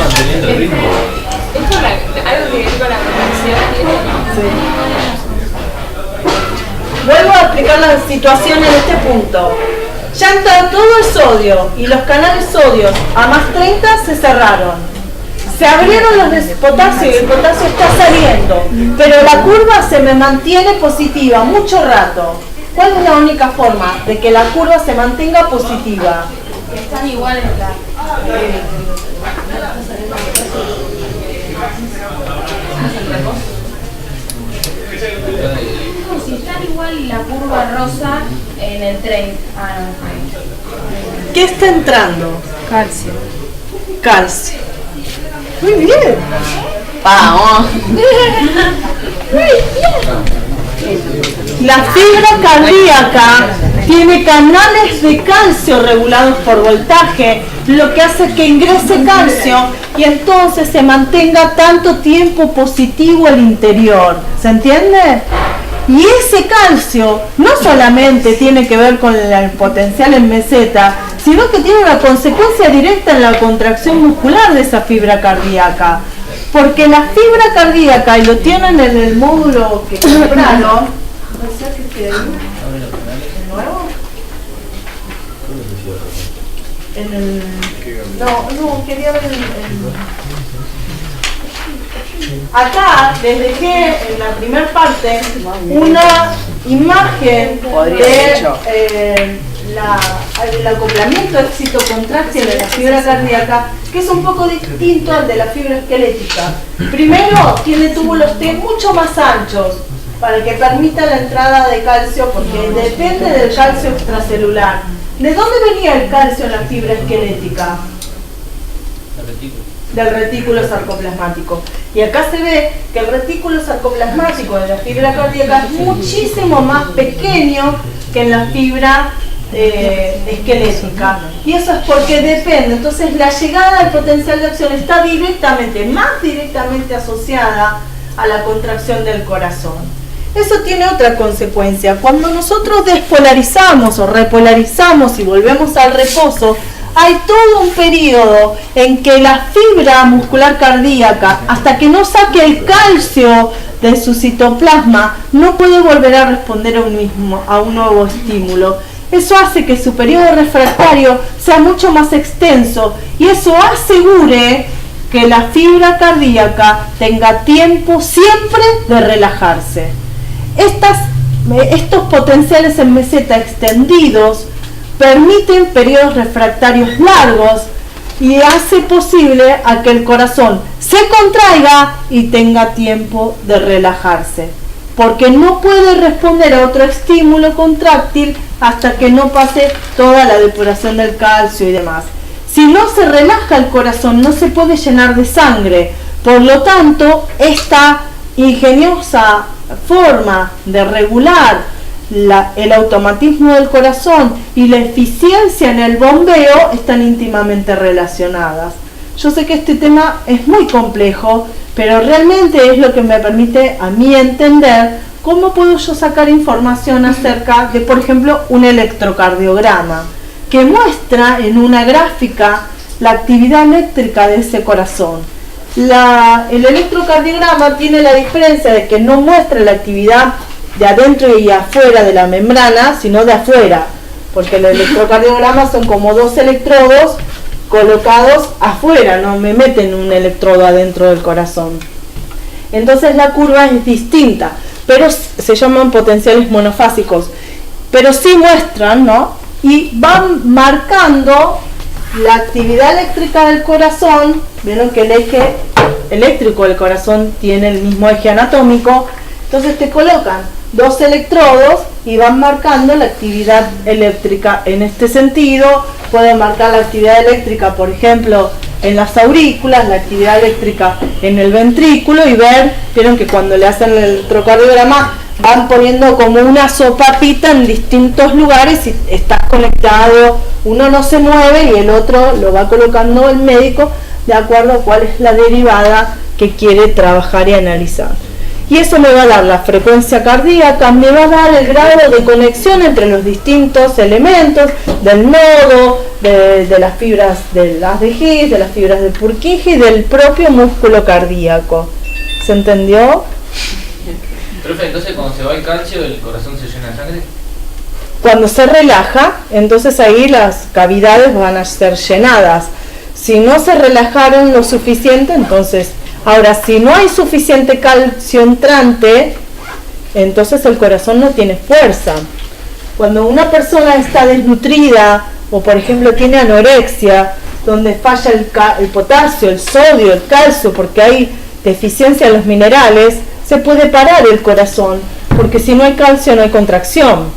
Manteniendo el ritmo. ¿Es por algo que ver con la contracción? Sí. Vuelvo a explicar la situación en este punto. Ya entra todo el sodio y los canales sodios a más 30 se cerraron. Se abrieron los de potasio y el potasio está saliendo, pero la curva se me mantiene positiva mucho rato. ¿Cuál es la única forma de que la curva se mantenga positiva? Están iguales las. No, si están igual la curva rosa en el tren. Ah, no. ¿Qué está entrando? Calcio. Calcio. Muy bien. Vamos. La fibra cardíaca tiene canales de calcio regulados por voltaje, lo que hace que ingrese calcio y entonces se mantenga tanto tiempo positivo el interior. ¿Se entiende? Y ese calcio no solamente tiene que ver con el potencial en meseta, sino que tiene una consecuencia directa en la contracción muscular de esa fibra cardíaca. Porque la fibra cardíaca, y lo tienen en el módulo que compraron, quería ver acá les dejé en la primera parte una imagen de el acoplamiento éxito-contráctil de la fibra cardíaca, que es un poco distinto al de la fibra esquelética. Primero, tiene túbulos T mucho más anchos para que permita la entrada de calcio, porque depende del calcio extracelular. ¿De dónde venía el calcio en la fibra esquelética? Del retículo sarcoplasmático. Y acá se ve que el retículo sarcoplasmático de la fibra cardíaca es muchísimo más pequeño que en la fibra esquelética. Y eso es porque depende. Entonces la llegada del potencial de acción está más directamente asociada a la contracción del corazón. Eso tiene otra consecuencia. Cuando nosotros despolarizamos o repolarizamos y volvemos al reposo, hay todo un periodo en que la fibra muscular cardíaca, hasta que no saque el calcio de su citoplasma, no puede volver a responder a un nuevo estímulo. Eso hace que su periodo refractario sea mucho más extenso y eso asegure que la fibra cardíaca tenga tiempo siempre de relajarse. Estos potenciales en meseta extendidos permiten periodos refractarios largos y hace posible a que el corazón se contraiga y tenga tiempo de relajarse, porque no puede responder a otro estímulo contráctil hasta que no pase toda la depuración del calcio y demás. Si no se relaja el corazón, no se puede llenar de sangre. Por lo tanto, esta ingeniosa forma de regular el automatismo del corazón y la eficiencia en el bombeo están íntimamente relacionadas. Yo sé que este tema es muy complejo, pero realmente es lo que me permite a mí entender cómo puedo yo sacar información acerca de, por ejemplo, un electrocardiograma que muestra en una gráfica la actividad eléctrica de ese corazón. El electrocardiograma tiene la diferencia de que no muestra la actividad de adentro y afuera de la membrana, sino de afuera, porque el electrocardiograma son como dos electrodos colocados afuera, no me meten un electrodo adentro del corazón. Entonces la curva es distinta, pero se llaman potenciales monofásicos, pero sí muestran, ¿no? Y van marcando la actividad eléctrica del corazón. Vieron que el eje eléctrico, el corazón tiene el mismo eje anatómico, entonces te colocan 2 electrodos y van marcando la actividad eléctrica. En este sentido, pueden marcar la actividad eléctrica, por ejemplo, en las aurículas, la actividad eléctrica en el ventrículo, y vieron que cuando le hacen el electrocardiograma van poniendo como una sopapita en distintos lugares y estás conectado, uno no se mueve y el otro lo va colocando el médico de acuerdo a cuál es la derivada que quiere trabajar y analizar. Y eso me va a dar la frecuencia cardíaca, me va a dar el grado de conexión entre los distintos elementos del nodo, de las fibras de las de His, de las fibras del Purkinje y del propio músculo cardíaco. ¿Se entendió? Profe, entonces cuando se va el calcio, ¿el corazón se llena de sangre? Cuando se relaja, entonces ahí las cavidades van a ser llenadas. Si no se relajaron lo suficiente, entonces... Ahora, si no hay suficiente calcio entrante, entonces el corazón no tiene fuerza. Cuando una persona está desnutrida o, por ejemplo, tiene anorexia, donde falla el potasio, el sodio, el calcio, porque hay deficiencia en los minerales, se puede parar el corazón, porque si no hay calcio no hay contracción.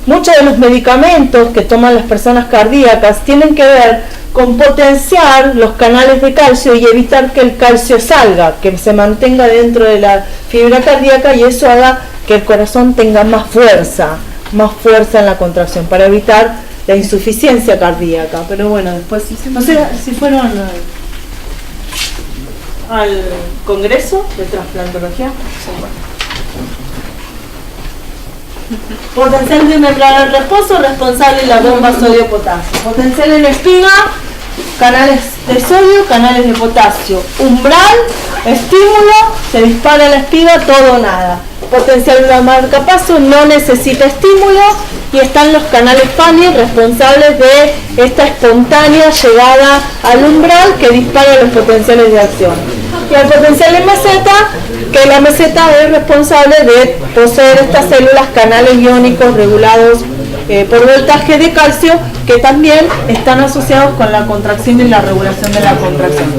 Muchos de los medicamentos que toman las personas cardíacas tienen que ver con potenciar los canales de calcio y evitar que el calcio salga, que se mantenga dentro de la fibra cardíaca y eso haga que el corazón tenga más fuerza en la contracción, para evitar la insuficiencia cardíaca. Pero bueno, después, no sé si fueron al Congreso de Transplantología. Potencial de membranal en reposo, responsable de la bomba sodio-potasio. Potencial en espiga, canales de sodio, canales de potasio. Umbral, estímulo, se dispara la espiga, todo o nada. Potencial de marcapaso, no necesita estímulo, y están los canales FANI responsables de esta espontánea llegada al umbral que dispara los potenciales de acción. Y el potencial en meseta, que la meseta es responsable de poseer estas células, canales iónicos regulados por voltaje de calcio, que también están asociados con la contracción y la regulación de la contracción.